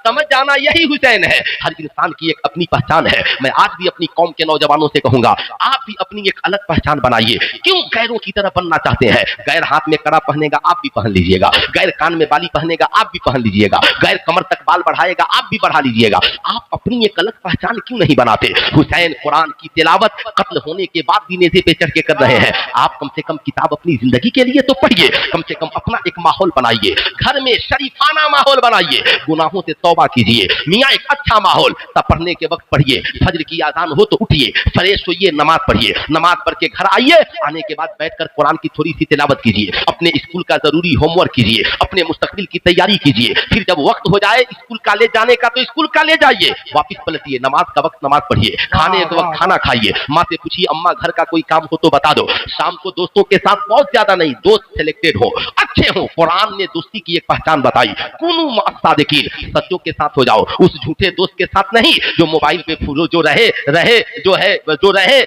समझ जाना यही हुसैन है। हर इंसान की एक अपनी पहचान है। मैं आज भी अपनी कौम के नौजवानों से कहूंगा, आप भी अपनी एक अलग पहचान बनाइए। क्यों गैरों की तरह बनना चाहते हैं? गैर हाथ में कड़ा पहनेगा, आप भी पहन लीजिएगा, गैर कान में बाली पहनेगा, आप भी पहन लीजिएगा, गैर कमर तक बाल बढ़ाएगा, आप भी बढ़ा लीजिएगा। आप अपनी एक अलग पहचान क्यों नहीं बनाते? हुसैन कुरान की तिलावत कत्ल होने के बाद भी नेज़े पे चढ़ के कर रहे हैं। आप कम से कम किताब अपनी जिंदगी के लिए तो पढ़िए, कम से कम अपना एक माहौल बनाइए, घर में शरीफाना माहौल बनाइए, गुनाहों से तौबा कीजिए। मियाँ एक अच्छा माहौल, तब पढ़ने के वक्त पढ़िए, फजर की आजान हो तो उठिए, फ्रेश होइए, नमाज पढ़िए, नमाज पढ़ के घर आइए, आने के बाद बैठकर कुरान की थोड़ी सी तिलावत कीजिए, अपने स्कूल का जरूरी होमवर्क कीजिए, अपने मुस्तकबिल की तैयारी कीजिए। फिर जब वक्त हो जाए स्कूल कॉलेज जाने का तो स्कूल कॉलेज जाइए, वापस पलटिए, नमाज का वक्त नमाज पढ़िए, खाने के वक्त खाना खाइए, माँ से पूछिए अम्मा घर का कोई काम हो तो बता दो। शाम को दोस्तों के साथ बहुत ज्यादा नहीं, दोस्त सिलेक्टेड हो, अच्छे हो। कुरान ने दोस्ती की एक पहचान बताई, कुनू मअस-सादिकीन, सच्चों के साथ हो जाओ, उस झूठे दोस्त के साथ नहीं जो मोबाइल पे जो रहे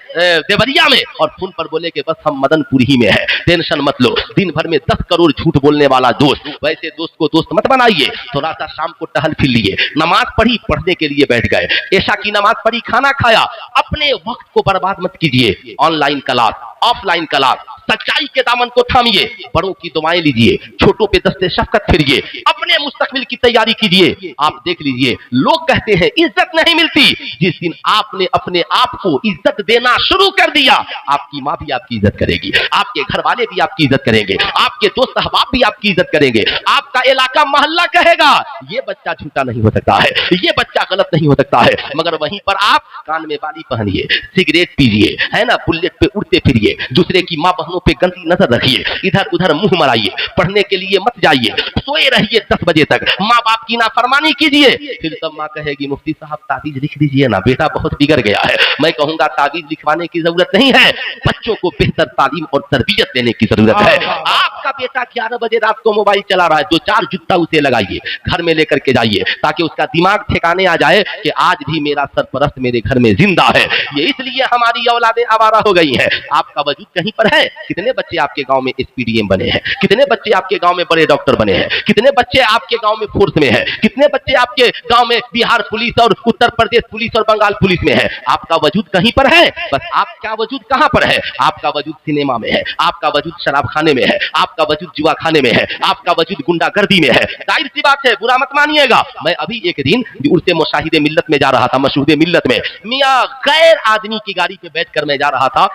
देवरिया में और फोन पर बोले कि बस हम मदनपुरी ही में है, टेंशन मत लो, दिन भर में 10 करोड़ झूठ बोलने वाला दोस्त। वैसे दोस्त को दोस्त मत बनाइए। थोड़ा सा शाम को टहल फिर लिए, नमाज पढ़ी, पढ़ने के लिए बैठ गए, ऐशा की नमाज पढ़ी, खाना खाया। अपने वक्त को बर्बाद मत कीजिए। ऑनलाइन क्लास, ऑफलाइन क्लास, सच्चाई के दामन को थामिए, बड़ों की दुआएं लीजिए, छोटों पे दस्ते शफकत फिरिए, अपने मुस्तकबिल की तैयारी कीजिए। आप देख लीजिए, लोग कहते हैं इज्जत नहीं मिलती। जिस दिन आपने अपने आप को इज्जत देना शुरू कर दिया, आपकी माँ भी आपकी इज्जत करेगी, आपके घर वाले भी आपकी इज्जत करेंगे, आपके दोस्त अहबाब भी आपकी इज्जत करेंगे, आपका इलाका मोहल्ला कहेगा ये बच्चा झूठा नहीं हो सकता है, ये बच्चा गलत नहीं हो सकता है। मगर वहीं पर आप कान में बाली पहनिए, सिगरेट पीजिए, है ना, बुलेट पे उड़ते फिरिए, दूसरे की माँ बहनों पे गंदी नजर रखिए, इधर उधर मुंह मराइए, पढ़ने के लिए मत जाइए, सोए रहिए 10 बजे तक, माँ बाप की नाफरमानी कीजिए। फिर तब माँ कहेगी मुफ्ती साहब ताबीज लिख दीजिए ना, बेटा बहुत बिगड़ गया है। मैं कहूंगा ताबीज लिखवाने की जरूरत नहीं है, बच्चों को बेहतर तालीम और तरबियत देने की जरूरत है। आपका बेटा 11 बजे रात को मोबाइल चला रहा है, 2-4 जुत्ता उसे लगाइए, घर में लेकर के जाइए, ताकि उसका दिमाग ठिकाने आ जाए कि आज भी मेरा सरपरस्त मेरे घर में जिंदा है। ये इसलिए हमारी औलादें आवारा हो गई हैं। आपका वजूद कहीं पर है। कितने बच्चे आपके गांव में एसपीडीएम बने हैं, कितने बच्चे आपके गांव में बड़े डॉक्टर बने हैं, कितने बच्चे आपके गांव में फोर्स में है, कितने बच्चे आपके गांव में बिहार पुलिस और उत्तर प्रदेश पुलिस और बंगाल पुलिस में है। आपका वजूद कहीं पर है, बस आपका वजूद कहां पर है? आपका वजूद सिनेमा में है, आपका वजूद शराब खाने में है, आपका वजूद जुआ खाने में है, आपका वजूद गुंडागर्दी में है। जाहिर सी बात है, बुरा मत मानिएगा। मैं अभी एक दिन उड़ते मुशाहिदे मिल्लत में जा रहा था, मशहूदे मिल्लत में, मियां गैर आदमी की गाड़ी पे बैठकर मैं जा रहा था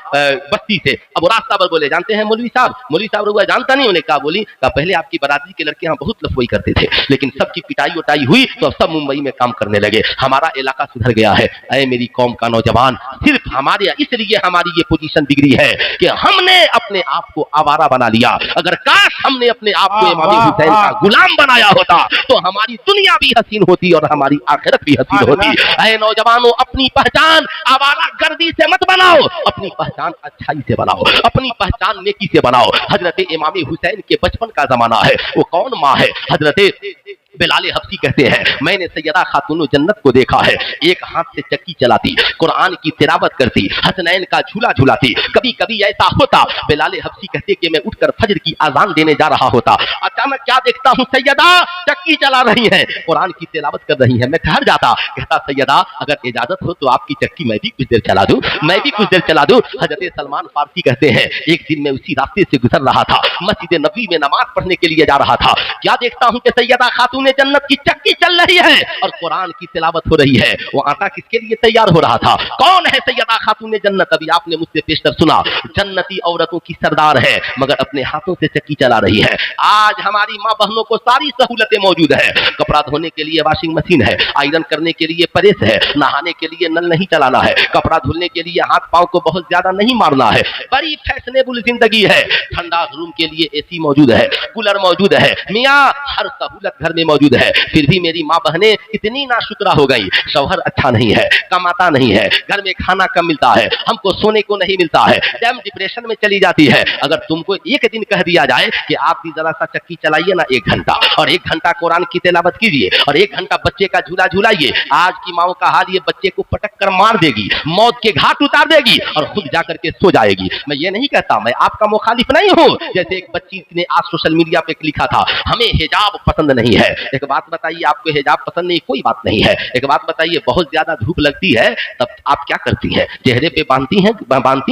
बस्ती से। अब रास्ता पर बोले जानते हैं मौलवी साहब रुआ जानता नहीं, उन्हें कहा बोली का पहले आपकी बरादरी के लड़के यहाँ बहुत लफोई करते थे, लेकिन सबकी पिटाई उटाई हुई तो अब सब मुंबई में काम करने लगे, हमारा इलाका सुधर गया है। ऐ मेरी कौम का नौजवान, सिर्फ हमारे इसलिए हमारी ये पोजीशन बिगड़ी है कि हमने अपने आप को आवारा बना लिया। अगर काश हमने अपने आप को इमाम हुसैन का गुलाम बनाया होता तो हमारी दुनिया भी हसीन होती और हमारी आखिरत भी हसीन होती। ऐ नौजवानों, अपनी पहचान आवारा गर्दी से मत बनाओ, अपनी पहचान अच्छाई से बनाओ, अपनी पहचान नेकी से बनाओ। हजरत इमाम हुसैन के बचपन का जमाना है, वो कौन माँ है? हजरत बिलाले हफ्सी कहते हैं मैंने सैयदा खातून जन्नत को देखा है, एक हाथ से चक्की चलाती, कुरान की तिलावत करती, हसनैन का झूला झूलाती। कभी कभी ऐसा होता, बिलाले हफ्सी कहते कि मैं उठकर फजर की आजान देने जा रहा होता, अचानक क्या देखता हूँ, सैयदा चक्की चला रही हैं, कुरान की तिलावत कर रही हैं। मैं ठहर जाता, कहता सैयदा अगर इजाजत हो तो आपकी चक्की मैं भी कुछ देर चला दूं, मैं भी कुछ देर चला दूं। हजरत सलमान फारसी कहते हैं एक दिन मैं उसी रास्ते से गुजर रहा था, मस्जिद नबी में नमाज पढ़ने के लिए जा रहा था, क्या देखता हूँ कि सैयदा खातून जन्नत की चक्की चल रही है और कुरान की तिलावत हो रही है। वो आटा किसके लिए तैयार हो रहा था? कौन है सैयदा खातून जन्नत? अभी आपने मुझसे पेशतर सुना, जन्नती औरतों की सरदार है, मगर अपने हाथों से चक्की चला रही है। आज हमारी माँ बहनों को सारी सहूलतें मौजूद है, कपड़ा धोने के लिए वॉशिंग मशीन है, आयरन करने के लिए प्रेस है, नहाने के लिए नल नहीं चलाना है, कपड़ा धुलने के लिए हाथ पांव को बहुत ज्यादा नहीं मारना है। बड़ी फैशनेबल जिंदगी है, ठंडा रूम के लिए एसी मौजूद है, कूलर मौजूद है, मियाँ हर सहूलत घर में मौजूद है। फिर भी मेरी माँ बहनें इतनी नाशुक्रा हो गई, शौहर अच्छा नहीं है, कमाता नहीं है, घर में खाना कम मिलता है, हमको सोने को नहीं मिलता है, डैम डिप्रेशन में चली जाती है। अगर तुमको एक दिन कह दिया जाए कि आप भी जरा सा चक्की चलाइए ना 1 घंटा, और 1 घंटा कुरान की तिलावत कीजिए, और 1 घंटा बच्चे का झूला झूलाइए, आज की माओ का हाल ये बच्चे को पटक कर मार देगी, मौत के घाट उतार देगी और खुद जाकर के सो जाएगी। मैं ये नहीं कहता, मैं आपका मुखालिफ नहीं हूँ। जैसे एक बच्ची ने आज सोशल मीडिया पे लिखा था, हमें हिजाब पसंद नहीं है, एक बात बताइए, आपको हिजाब पसंद नहीं, कोई बात नहीं है। एक बात बताइए, बहुत ज्यादा धूप लगती है तब आप क्या करती हैं? चेहरे पे बांधती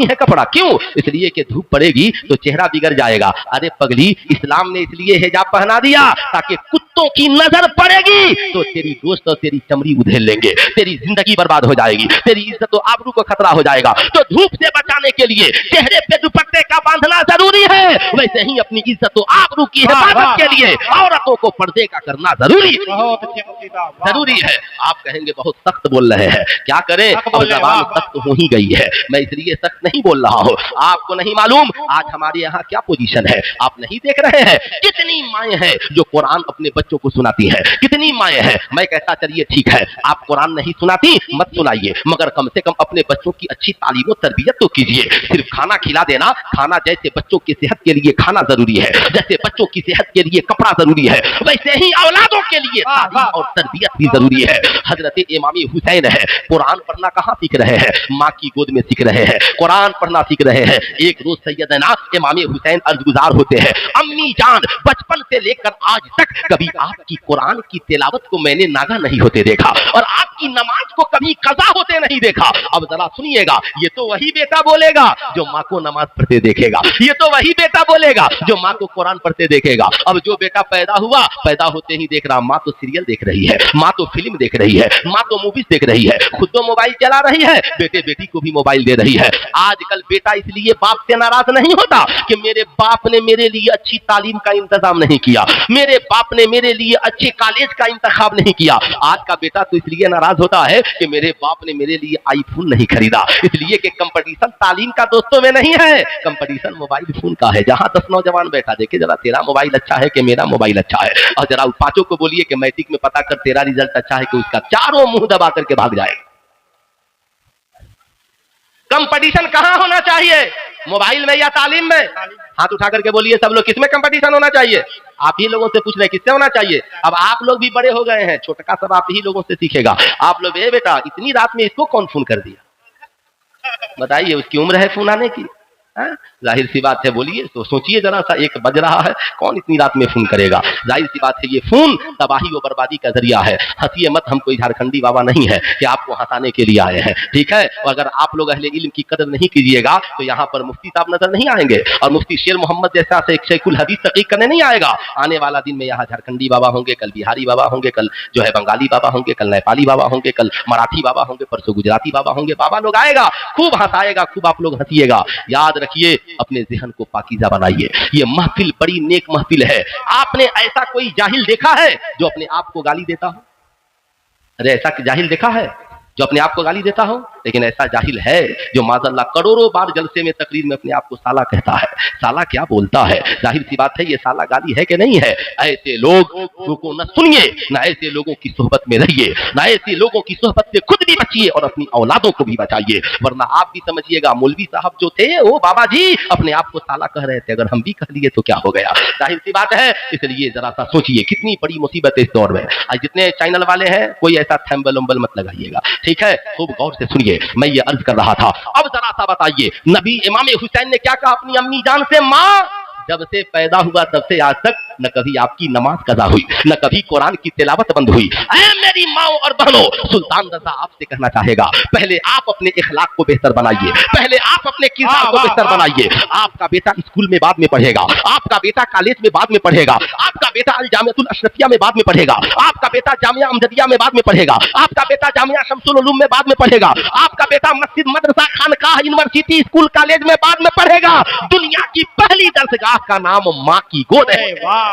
हैं कपड़ा, क्यों? इसलिए कि धूप पड़ेगी तो चेहरा बिगड़ जाएगा। अरे पगली, इस्लाम ने इसलिए हिजाब पहना दिया ताकि कुत्तों की नजर पड़ेगी तो तेरी दोस्त और तेरी चमड़ी उधेल लेंगे, तेरी जिंदगी बर्बाद हो जाएगी, तेरी इज्जत और आबरू को खतरा हो जाएगा। तो धूप से बचाने के लिए चेहरे पे दुपट्टे का बांधना जरूरी है, वैसे ही अपनी इज्जत और आबरू की हिफाजत के लिए औरतों को पर्दे का करना जरूरी है। आप कहेंगे बहुत सख्त बोल रहे हैं, क्या करें, अब जबान सख्त हो ही गई है। मैं इसलिए सख्त नहीं बोल रहा हूँ, आपको नहीं मालूम आज हमारे यहाँ क्या पोजीशन है। आप नहीं देख रहे हैं कितनी माएँ हैं जो कुरान अपने बच्चों को सुनाती हैं, कितनी माएँ हैं। मैं कहता चलिए ठीक है, आप कुरान नहीं सुनाती मत सुनाइए, मगर कम से कम अपने बच्चों की अच्छी तालीम और तरबियत तो कीजिए। सिर्फ खाना खिला देना, खाना जैसे बच्चों की सेहत के लिए खाना जरूरी है, जैसे बच्चों की सेहत के लिए कपड़ा जरूरी है, वैसे ही औलादों के लिए तालीम और तरबियत भी जरूरी है। हजरत इमाम हुसैन है, कुरान पढ़ना कहाँ सीख रहे हैं? माँ की गोद में सीख रहे हैं, कुरान पढ़ना सीख रहे हैं। एक रोज सैयदना इमाम हुसैन अर्जगुजार होते हैं, अम्मी जान, बचपन से लेकर आज तक कभी आपकी कुरान की तिलावत को मैंने नागा नहीं होते देखा और आपकी नमाज को कभी कज़ा होते नहीं देखा। अब जरा सुनिएगा, ये तो वही बेटा बोलेगा जो माँ को नमाज पढ़ते देखेगा, ये तो वही बेटा बोलेगा जो माँ को कुरान पढ़ते देखेगा। अब जो बेटा पैदा हुआ, पैदा होते ही देख रहा, माँ तो सीरियल देख रही है, माँ तो फिल्म देख रही है, माँ तो मूवीज देख रही है, खुद तो मोबाइल चला रही है, बेटे बेटी को भी मोबाइल दे रही है। आजकल बेटा इसलिए बाप से नाराज नहीं होता कि मेरे बाप ने मेरे लिए अच्छी तालीम का इंतजाम नहीं किया, मेरे बाप ने मेरे लिए अच्छे कॉलेज का इंतखाब नहीं किया। आज का बेटा तो इसलिए नाराज होता है कि मेरे बाप ने मेरे लिए आईफोन नहीं खरीदा, इसलिए कि कंपटीशन तालीम का दोस्तों में नहीं है, कंपटीशन मोबाइल फोन का है। जहां 10 नौजवान बैठा, देखे जरा तेरा मोबाइल अच्छा है कि मेरा मोबाइल अच्छा है, और जरा पांचों को बोलिए कि मैट्रिक में पता कर तेरा रिजल्ट अच्छा है कि उसका, चारों मुंह दबा करके भाग जाए। कंपटीशन कहां होना चाहिए, मोबाइल में या तालीम में? हाथ उठा करके बोलिए सब लोग, किसमें कंपटीशन होना चाहिए? आप ही लोगों से पूछ रहे किससे होना चाहिए? अब आप लोग भी बड़े हो गए हैं, छोटका सब आप ही लोगों से सीखेगा। आप लोग, ए बेटा इतनी रात में इसको कौन फोन कर दिया? बताइए, उसकी उम्र है फोन आने की? जाहिर सी बात है, बोलिए तो सोचिए जरा सा, एक बज रहा है, कौन इतनी रात में फोन करेगा? जाहिर सी बात है, ये फोन तबाही और बर्बादी का जरिया है। हंसिए मत, हम कोई झारखंडी बाबा नहीं है कि आपको हंसाने के लिए आए हैं, ठीक है? और अगर आप लोग अहले इल्म की कदर नहीं कीजिएगा तो यहाँ पर मुफ्ती साहब नजर नहीं आएंगे, और मुफ्ती शेर मोहम्मद जैसा शेखुल हदीस तहकीक करने नहीं आएगा। आने वाला दिन में यहाँ झारखंडी बाबा होंगे, कल बिहारी बाबा होंगे, कल जो है बंगाली बाबा होंगे, कल नेपाली बाबा होंगे, कल मराठी बाबा होंगे, परसों गुजराती बाबा होंगे। बाबा लोग आएगा, खूब हंसाएगा, खूब आप लोग हंसिएगा। याद रखिए, अपने ज़हन को पाकीज़ा बनाइए। ये महफिल बड़ी नेक महफिल है। आपने ऐसा कोई जाहिल देखा है जो अपने आप को गाली देता हो? अरे ऐसा जाहिल देखा है जो अपने आप को गाली देता हो? लेकिन ऐसा जाहिल है जो माज़अल्लाह करोड़ों बार जलसे में तकरीर में अपने आप को साला कहता है। साला क्या बोलता है? जाहिर सी बात है, ये साला गाली है कि नहीं है? ऐसे लोगों को न सुनिए, न ऐसे लोगों की सोहबत में रहिए, न ऐसे लोगों की सोहबत से खुद भी बचिए और अपनी औलादों को भी बचाइए, वरना आप भी समझिएगा मौलवी साहब जो थे वो बाबा जी अपने आप को साला कह रहे थे, अगर हम भी कह लिए तो क्या हो गया? जाहिर सी बात है, इसलिए जरा सा सोचिए कितनी बड़ी मुसीबत है इस दौर में। आज जितने चैनल वाले हैं, कोई ऐसा थैम्बल उम्बल मत लगाइएगा, ठीक है? खूब गौर से सुनिए, मैं ये अर्ज कर रहा था। अब जरा सा बताइए, नबी इमाम हुसैन ने क्या कहा अपनी अम्मी जान से? माँ, जब से पैदा हुआ तब से आज तक न कभी आपकी नमाज कज़ा हुई, न कभी कुरान की तिलावत बंद हुई। ऐ मेरी माओ और बहनों, सुल्तान रज़ा आपसे कहना चाहेगा, पहले आप अपने इखलाक को बेहतर बनाइए, पहले आप अपने किरदार को बेहतर बनाइए। आपका बेटा स्कूल में बाद में पढ़ेगा, आपका बेटा कॉलेज में बाद में पढ़ेगा, आपका बेटा अल जामियातुल अशरफिया में बाद में पढ़ेगा, आपका बेटा जामिया अमजदिया में बाद में पढ़ेगा, आपका बेटा जामिया शम्सुल उलूम में बाद में पढ़ेगा, आपका बेटा मस्जिद मदरसा खानकाह यूनिवर्सिटी स्कूल कॉलेज में बाद में पढ़ेगा। दुनिया की पहली दरसगाह का नाम माँ की गोद है।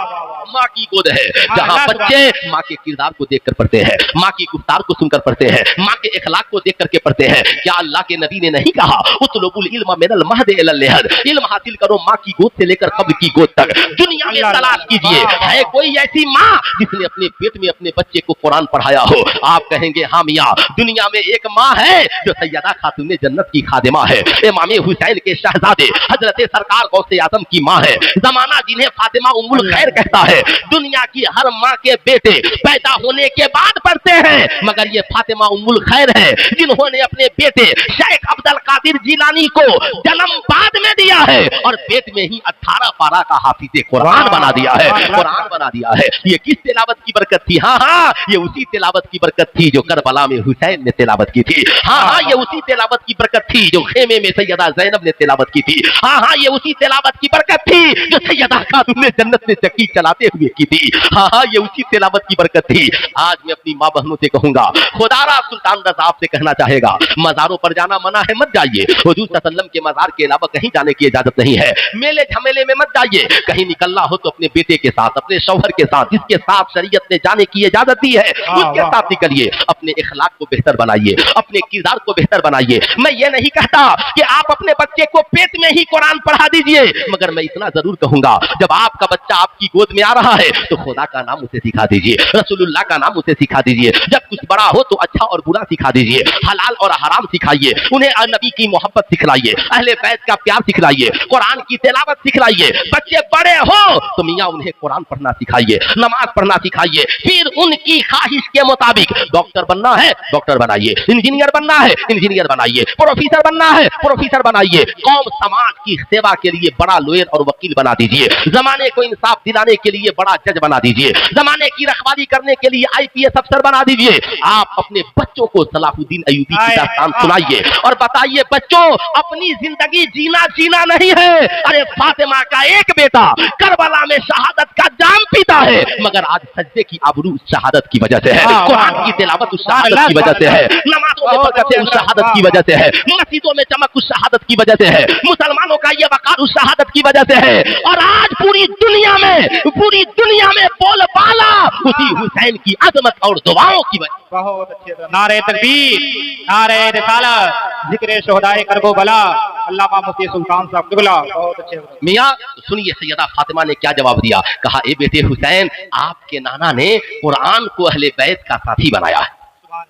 माँ की गोद है, जहाँ बच्चे माँ के किरदार को देखकर पढ़ते हैं, माँ की गुफ्तार को सुनकर पढ़ते हैं, माँ के इखलाक को देख करके पढ़ते हैं। क्या अल्लाह के नबी ने नहीं कहा उतलुबुल इल्म मिनल महद इलल लहद, इल्म हासिल करो माँ की गोद से लेकर कब्र की गोद तक। दुनिया में तलाश कीजिए, है कोई ऐसी माँ जिसने अपने पेट में अपने बच्चे को कुरान पढ़ाया हो? आप कहेंगे हाँ मियाँ, दुनिया में एक माँ है जो सैयदा खातून जन्नत की खादिमा है, इमाम हुसैन के शहजादे हजरत सरकार गौसे आजम की माँ है, जमाना जिन्हें फातिमा उम्मुल खैर हुसैन कहता है दुनिया की हर माँ के बेटे पैदा होने के बाद पढ़ते हैं, मगर ये फातिमा उम्मुल खैर है जिन्होंने अपने बेटे शेख अब्दुल कादिर जिलानी को जन्म बाद में दिया है और पेट में ही 18 पारा का हाफिज़े कुरान बना दिया है, कुरान बना दिया है। ये किस तिलावत की बरकत थी? हाँ हाँ, ये उसी तिलावत की बरकत थी जो करबला में हुसैन ने तिलावत की थी। हाँ हाँ, ये उसी तिलावत की बरकत थी जो खेमे में सैयदा ज़ैनब ने तिलावत की थी। हाँ हाँ, ये उसी तिलावत की बरकत थी जो सैयदा खातून ने जन्नत से चक्की चलाते हुए की थी। हाँ हाँ, ये उसी तिलावत की बरकत थी। आज मैं अपनी माँ बहनों से कहूंगा, खुदारा सुल्तान रज़ा आपसे कहना चाहेगा, मज़ारों पर जाना मना है, मत जाइए। हुजूर सल्लल्लाहु के मज़ार के अलावा कहीं जाने की इजाजत नहीं है। मेले झमेले में मत जाइए। कहीं निकलना हो तो अपने बेटे के साथ, अपने शौहर के साथ, जिसके साथ शरीयत ने जाने की इजाजत दी है उसके साथ निकलिए। अपने इखलाक को बेहतर बनाइए, अपने किरदार को बेहतर बनाइए। मैं ये नहीं कहता कि आप अपने बच्चे को पेट में ही कुरान पढ़ा दीजिए, मगर मैं इतना जरूर कहूंगा, जब आपका बच्चा आपकी गोद में आ रहा है तो खुदा का नाम उसे सिखा दीजिए, रसूलुल्लाह का नाम उसे सिखा दीजिए। जब कुछ बड़ा हो तो अच्छा और बुरा सिखा दीजिए, हलाल और हराम सिखाइए, उन्हें नबी की मोहब्बत सिखलाइए, अहले बैत का प्यार सिखलाइए, कुरान की तिलावत सिखलाइए। बच्चे बड़े हो तो मियाँ उन्हें कुरान पढ़ना सिखाइए, नमाज पढ़ना सिखाइए। फिर उनकी ख्वाहिश के मुताबिक डॉक्टर बनना है डॉक्टर बनाइए, इंजीनियर बनना है इंजीनियर बनाइए, प्रोफेसर बनना है प्रोफेसर बनाइए। कौम समाज की सेवा के लिए बड़ा लॉयर और वकील बना दीजिए, जमाने को इंसाफ दिलाने के लिए बड़ा जज बना दीजिए, जमाने की रखवाली करने के लिए IPS अफसर बना दीजिए। आप अपने बच्चों को सलाहुद्दीन अय्यूबी की दास्तान सुनाइए और बताइए, बच्चों अपनी जिंदगी जीना नहीं है। अरे फातिमा का एक बेटा करबला में शहादत का जाम पीता है, मगर आज सज्जे की आबरू उस शहादत की वजह से है, कुरान की तिलावत उस शहादत की वजह से है, नमाजों में बरकतें उस शहादत की वजह से है, मस्जिदों में चमक उस शहादत की वजह से है, मुसलमानों का ये वकार उस शहादत की वजह से है। और आज पूरी दुनिया में बोलबाला उसी हुसैन की अजमत और दुआओं की वजह। बहुत अच्छे नारे तकबीर, नारे रिसालत, जिक्र शोहदाए करबला, अल्लामा मुफ्ती सुल्तान साहब क़िबला। बहुत अच्छे मियाँ सुनिए, सैयदा फातिमा ने क्या जवाब दिया। कहा, ए बेटे हुसैन, आपके नाना ने कुरान को अहले बैत का साथी बनाया है।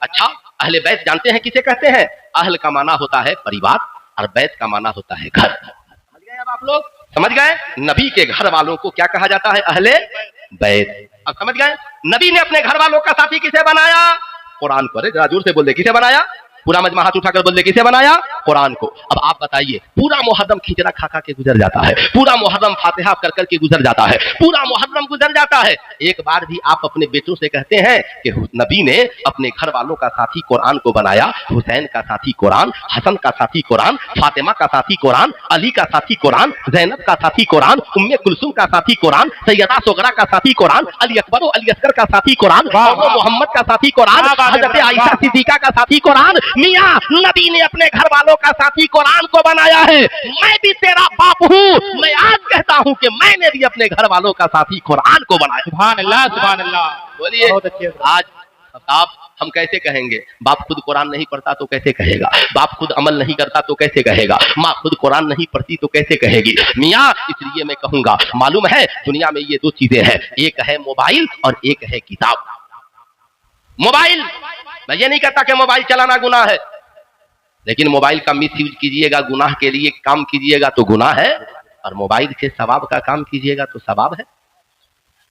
अच्छा, अहले बैत जानते हैं किसे कहते हैं? अहल का माना होता है परिवार और बैत का माना होता है घर। समझ गए अब आप लोग? समझ गए? नबी के घर वालों को क्या कहा जाता है? अहले बैत। अब समझ गए? नबी ने अपने घर वालों का साथी किसे बनाया? कुरान को। अरे जरा जोर से बोल दे, किसे बनाया? पूरा मजमा हाथ उठाकर बोल दे, किसे बनाया? कुरान को। अब आप बताइए, पूरा मुहर्रम खिचड़ा खा खा के गुजर जाता है, पूरा मुहर्रम फातिहा कर कर के गुजर जाता है, पूरा मुहर्रम गुजर जाता है। एक बार भी आप अपने बेटों से कहते हैं कि नबी ने अपने घर वालों का साथी कुरान को बनाया? हुसैन का साथी कुरान, हसन का साथी कुरान, फातिमा का साथी कुरान, अली का साथी कुरान, ज़ैनब का साथी कुरान, उम्मे कुलसुम का साथी कुरान, सैयदा सुगरा का साथी कुरान, अली अकबर अली असगर का साथी कुरान, मोहम्मद का साथी कुरान, हज़रत आयशा सिद्दीका का साथी कुरान। मियां, नबी ने अपने घर वालों का साथी कुरान को बनाया है। मैं भी तेरा बाप हूँ, मैं आज कहता हूँ कि मैंने भी अपने घर वालों का साथी कुरान को बनाया। सुभान अल्लाह, सुभान अल्लाह। बोलिए, आज आप हम कैसे कहेंगे? बाप खुद कुरान नहीं पढ़ता तो कैसे कहेगा? बाप खुद अमल नहीं करता तो कैसे कहेगा? माँ खुद कुरान नहीं पढ़ती तो कैसे कहेगी? मियाँ, इसलिए मैं कहूंगा, मालूम है दुनिया में ये दो चीजें हैं, एक है मोबाइल और एक है किताब। मोबाइल, मैं ये नहीं कहता कि मोबाइल चलाना गुनाह है, लेकिन मोबाइल का मिस यूज कीजिएगा, गुनाह के लिए काम कीजिएगा तो गुनाह है, और मोबाइल से सवाब का काम कीजिएगा तो सवाब है।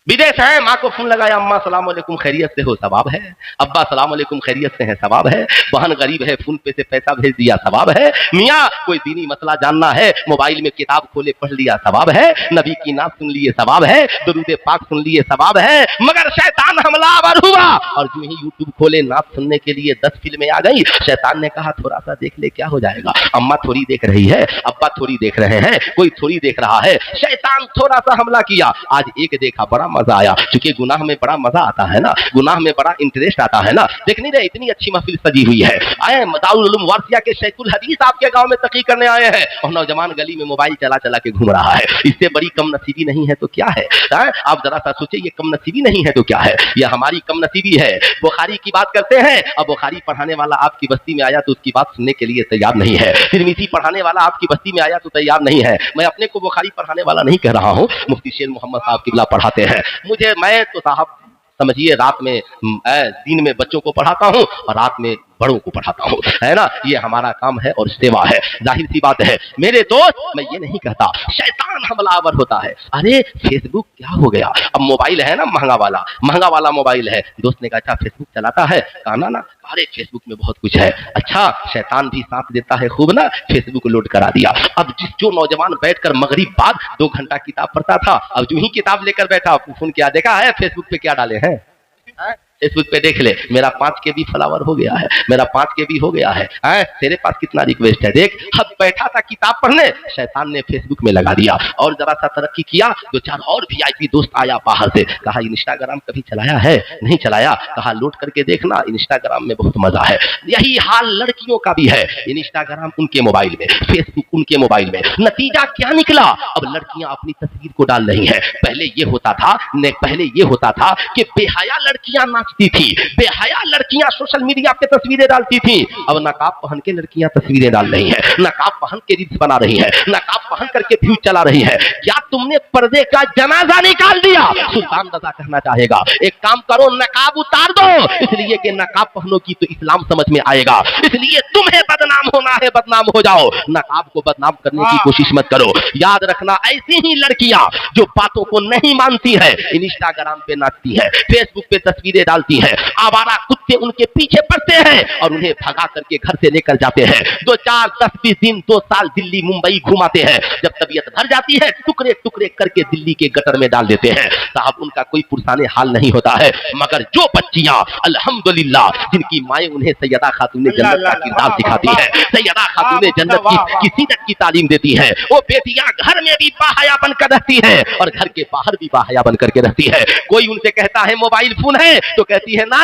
विदेश है, माँ को फोन लगाया, अम्मा सलाम अलैकुम खैरियत से हो, सवाब है। अब्बा सलाम अलैकुम खैरियत से है, सवाब है। बहन गरीब है, फोन पे से पैसा भेज दिया, सवाब है। मियाँ, कोई दीनी मसला जानना है, मोबाइल में किताब खोले पढ़ लिया, सवाब है। नबी की नात सुन लिए, सवाब है। दुरूद पाक सुन लिए, सवाब है। मगर शैतान हमलावर हुआ और जो ही यूट्यूब खोले नात सुनने के लिए 10 फिल्में आ गई। शैतान ने कहा थोड़ा सा देख ले, क्या हो जाएगा? अम्मा थोड़ी देख रही है, अब्बा थोड़ी देख रहे हैं, कोई थोड़ी देख रहा है। शैतान थोड़ा सा हमला किया, आज एक देखा, बड़ा मजा आया, क्योंकि गुनाह में बड़ा मजा आता है ना, गुनाह में बड़ा इंटरेस्ट आता है ना। देख नहीं रहे, इतनी अच्छी महफिल सजी हुई है, आए दारुल उलूम वारसिया के शेखुल हदीस आपके गांव में तकीक करने आए हैं, और नौजवान गली में मोबाइल चला चला के घूम रहा है। इससे बड़ी कम नसीबी नहीं है तो क्या है? आप जरा सा सोचिए, ये कम नसीबी नहीं है तो क्या है? ये हमारी कम नसीबी है। बुखारी की बात करते हैं, अब बुखारी पढ़ाने वाला आपकी बस्ती में आया तो उसकी बात सुनने के लिए तैयार नहीं है। तिरमिज़ी पढ़ाने वाला आपकी बस्ती में आया तो तैयार नहीं है। मैं अपने को बुखारी पढ़ाने वाला नहीं कह रहा हूँ, मुफ्ती शेर मोहम्मद साहब क़िबला पढ़ाते हैं। मैं तो साहब समझिए, रात में दिन में बच्चों को पढ़ाता हूँ और रात में बड़ों को पढ़ाता हूँ, है ना। ये हमारा काम है और सेवा है। जाहिर सी बात है मेरे दोस्त, मैं ये नहीं कहता शैतान हमलावर होता है। अरे फेसबुक क्या हो गया, अब मोबाइल है ना महंगा वाला मोबाइल है। दोस्त ने कहा अच्छा फेसबुक चलाता है, कहा ना। अरे फेसबुक में बहुत कुछ है। अच्छा शैतान भी साथ देता है खूब ना, फेसबुक लोड करा दिया। अब जो नौजवान बैठकर मगरिब बाद 2 घंटा किताब पढ़ता था, अब जो ही किताब लेकर बैठा फोन किया, देखा है फेसबुक पे क्या डाले हैं, फेसबुक पे देख ले, मेरा 5 KB फॉलोवर हो गया है, मेरा 5 KB हो गया है, तेरे पास कितना रिक्वेस्ट है देख। अब बैठा था किताब पढ़ने, शैतान ने फेसबुक में लगा दिया। और जरा सा तरक्की किया, 2-4 और VIP दोस्त आया बाहर से, कहा इंस्टाग्राम कभी चलाया है, नहीं चलाया, कहा लोड करके देखना, इंस्टाग्राम में बहुत मजा है। यही हाल लड़कियों का भी है, इंस्टाग्राम उनके मोबाइल में, फेसबुक उनके मोबाइल में। नतीजा क्या निकला, अब लड़कियां अपनी तस्वीर को डाल रही है। पहले ये होता था कि बेहया लड़कियां नाचती थी, बेहया लड़कियां सोशल मीडिया पे तस्वीरें डालती थी। अब नकाब पहन के लड़कियां तस्वीरें डाल रही हैं, नकाब पहन के रील्स बना रही हैं, नकाब पहन करके व्यूज चला रही है। क्या तुमने पर्दे का जनाजा निकाल दिया? सुल्तान रजा कहना चाहेगा एक काम करो, नकाब उतार दो, इसलिए कि नकाब पहनोगी तो इस्लाम समझ में आएगा। इसलिए तुम्हें बदनाम होना है, बदनाम हो जाओ, नकाब को बदनाम करने की कोशिश मत करो। याद रखना ऐसी ही लड़कियां जो बातों को नहीं मानती है, इंस्टाग्राम पे नाचती है, फेसबुक पे तस्वीरें डालती है, आवारा कुत्ते उनके पीछे पड़ते हैं और उन्हें भगा करके घर से लेकर जाते हैं। 2, 4, 10, 20 दिन, 2 साल दिल्ली मुंबई घुमाते हैं। जब तबीयत भर जाती है टुकड़े टुकड़े करके दिल्ली के गटर में डाल देते हैं। साहब उनका कोई पुरसाने हाल नहीं होता है। मगर जो बच्चियां अल्हम्दुलिल्लाह जिनकी माएं उन्हें सैयदा खातून जन्नत का किरदार सिखाती है, सैयदा खातून जन्नत की सीरत की तालीम देती है, वो बेटियां घर में भी बाहया बनकर रहती है और घर के बाहर भी बाहया बनकर के रहती है। कोई उनसे कहता है मोबाइल फोन है तो कहती है ना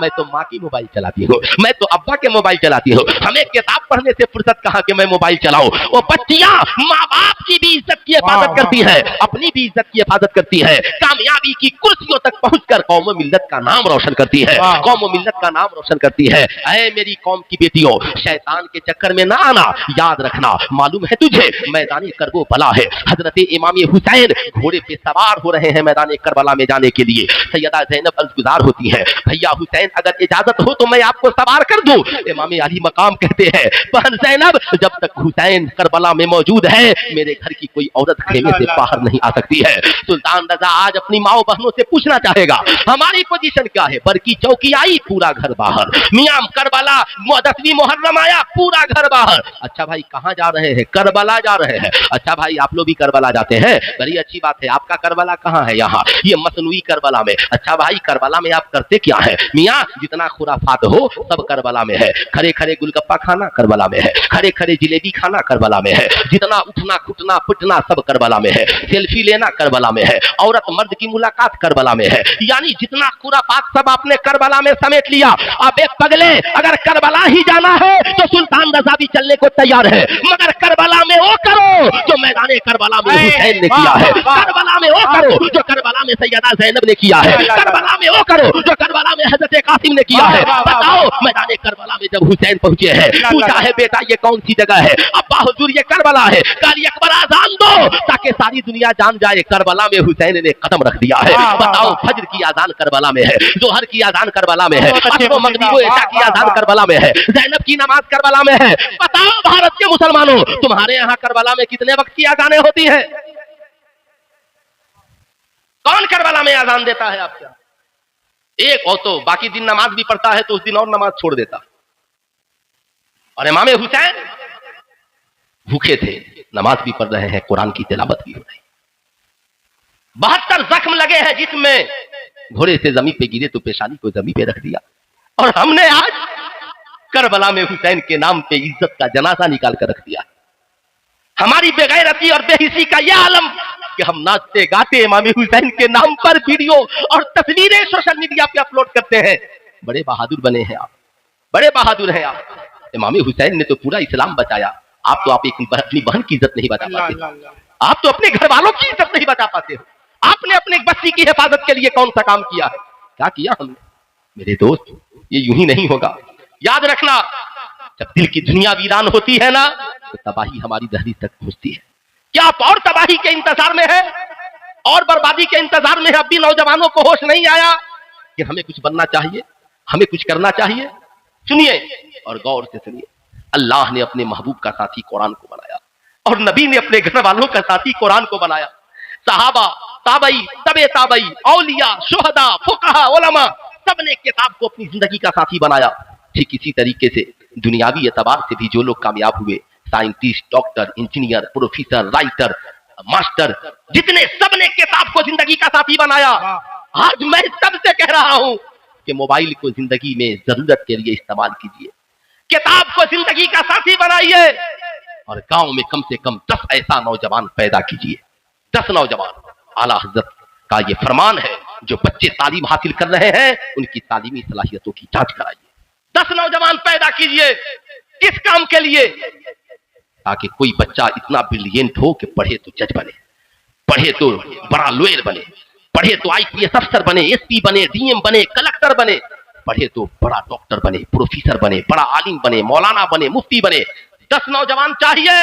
मैं तो माँ की मोबाइल चलाती हूँ, मैं तो अब्बा के मोबाइल चलाती हूँ, हमें किताब पढ़ने से फुर्सत कहाँ कि मैं मोबाइल चलाऊं। वो बच्चियां माँ बाप की भी इज्जत की हिफाजत करती है, अपनी भी इज्जत की हिफाजत करती है, कामयाबी की कुर्सियों तक पहुंचकर कौम व मिल्लत का नाम रोशन करती है, कौम व मिल्लत का नाम रोशन करती है। ऐ मेरी कौम की बेटियों, शैतान के चक्कर में ना आना। याद रखना, मालूम है तुझे मैदान करबो बला है, हजरत इमाम हुसैन घोड़े पे सवार हो रहे हैं मैदान करबला में जाने के लिए। सैयदा ज़ैनब अर्ज़गुज़ार होती है, भैया हुसैन अगर इजाजत हो तो मैं आपको सवार कर दूं। इमाम अली मकाम कहते हैं बहन ज़ैनब जब तक हुसैन करबला में मौजूद है मेरे घर की कोई औरत खेमे से बाहर नहीं आ सकती है। सुल्तान रजा आज अपनी माओ बहनों से पूछना चाहेगा हमारी पोजीशन क्या है। बरकी चौकी आई पूरा घर बाहर, मियां करबला 10वीं मुहर्रम आया पूरा घर बाहर। अच्छा भाई कहाँ जा रहे हैं? करबला जा रहे हैं। अच्छा भाई आप लोग भी करबला जाते हैं, बड़ी अच्छी बात है। आपका करबला कहाँ है? यहाँ ये मसनूई करबला में। अच्छा भाई करबला में आप करते क्या है? मियां जितना खुराफात हो सब करबला में है। खड़े खड़े गुलगप्पा खाना करबला में है, खड़े खड़े जिलेबी खाना करबला में है, जितना उठना खुटना पिटना सब करबला में है, सेल्फी लेना करबला में है, औरत मर्द की मुलाकात करबला में है। यानी जितना खुराफात सब आपने करबला में समेट लिया। अब एक पगले अगर करबला ही जाना है तो सुल्तान रजा भी चलने को तैयार है, मगर करबला में वो करो जो मैदान करबला में हुसैन ने किया है, करबला में वो करो जो करबला में सैयदा ज़ैनब ने किया है, करबला में वो करो जो करबला में हज़रत कासिम ने किया है। बताओ मैदान करबला में जब हुसैन पहुंचे हैं पूछा है बेटा ये कौन सी जगह है? अब्बा हुजूर ये करबला है। काली अकबर आजान दो ताकि सारी दुनिया जान जाए करबला में हुसैन ने कदम रख दिया है। बताओ फजर की आजान करबला में है, जोहर की आजान करबला में है, असर मगरिब इशा की आजान करबला में है, ज़ैनब की नमाज करबला में है। बताओ भारत के मुसलमानों तुम्हारे यहाँ करबला में कितने वक्त की आजानें होती हैं? कौन करबला में आजान देता है आपका? एक हो तो बाकी दिन नमाज भी पढ़ता है तो उस दिन और नमाज छोड़ देता। और इमाम हुसैन भूखे थे, नमाज भी पढ़ रहे हैं, कुरान की तिलावत भी हो रही। 72 जख्म लगे हैं जिसमें, घोड़े से जमीन पे गिरे तो पेशानी को जमीन पे रख दिया। और हमने आज करबला में हुसैन के नाम पे इज्जत का जनाजा निकाल कर रख दिया। हमारी बेगैरती और बेहिसी का यह आलम कि हम नाचते गाते इमाम हुसैन के नाम पर वीडियो और तस्वीरें सोशल मीडिया पे अपलोड करते हैं। बड़े बहादुर बने हैं आप, बड़े बहादुर हैं आप। इमाम हुसैन ने तो पूरा इस्लाम बचाया, आप तो अपनी बहन की इज्जत नहीं बचा पाते, आप तो अपने घर वालों की इज्जत नहीं बचा पाते हो। आपने अपने बस्ती की हिफाजत के लिए कौन सा काम किया है? क्या किया हमने? मेरे दोस्त ये यूं ही नहीं होगा। याद रखना जब दिल की दुनिया वीरान होती है ना तो तबाही हमारी दहलीज तक पहुंचती है। क्या आप और तबाही के इंतजार में है और बर्बादी के इंतजार में है? अब भी नौजवानों को होश नहीं आया कि हमें कुछ बनना चाहिए, हमें कुछ करना चाहिए। सुनिए और गौर से सुनिए, अल्लाह ने अपने महबूब का साथी कुरान को बनाया और नबी ने अपने घर वालों का साथी कुरान को बनाया। सहाबा, ताबई, तबे ताबई, औलिया, शुहदा, फुकहा, उलमा, सबने किताब को अपनी जिंदगी का साथी बनाया। ठीक इसी तरीके से दुनियावी एतबार से भी जो लोग कामयाब हुए, scientist, doctor, engineer, professor, writer, master, जितने, सबने किताब को जिंदगी का साथी बनाया। आज मैं सबसे कह रहा हूं कि मोबाइल को जिंदगी में जरूरत के लिए इस्तेमाल कीजिए, किताब को जिंदगी का साथी बनाइए और गांव में कम से कम 10 ऐसा नौजवान पैदा कीजिए। 10 नौजवान। आला हजरत का ये फरमान है, जो बच्चे तालीम हासिल कर रहे हैं उनकी तालीमी सलाहियतों की जांच कराइए। 10 नौजवान पैदा कीजिए। किस काम के लिए? ताकि कोई बच्चा इतना ब्रिलियंट हो कि पढ़े तो जज बने, पढ़े तो बड़ा लॉयर बने, पढ़े तो आईपीएस अफसर बने, एसपी बने, डीएम बने, कलेक्टर बने, पढ़े तो बड़ा डॉक्टर बने, प्रोफेसर बने, बड़ा आलिम बने, मौलाना बने, मुफ्ती बने। 10 नौजवान चाहिए।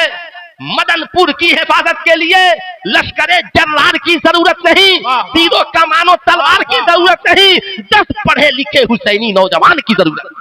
मदनपुर की हिफाजत के लिए लश्करे जर्रार की जरूरत नहीं, तीरों कमानों तलवार की जरूरत नहीं, 10 पढ़े लिखे हुसैनी नौजवान की जरूरत।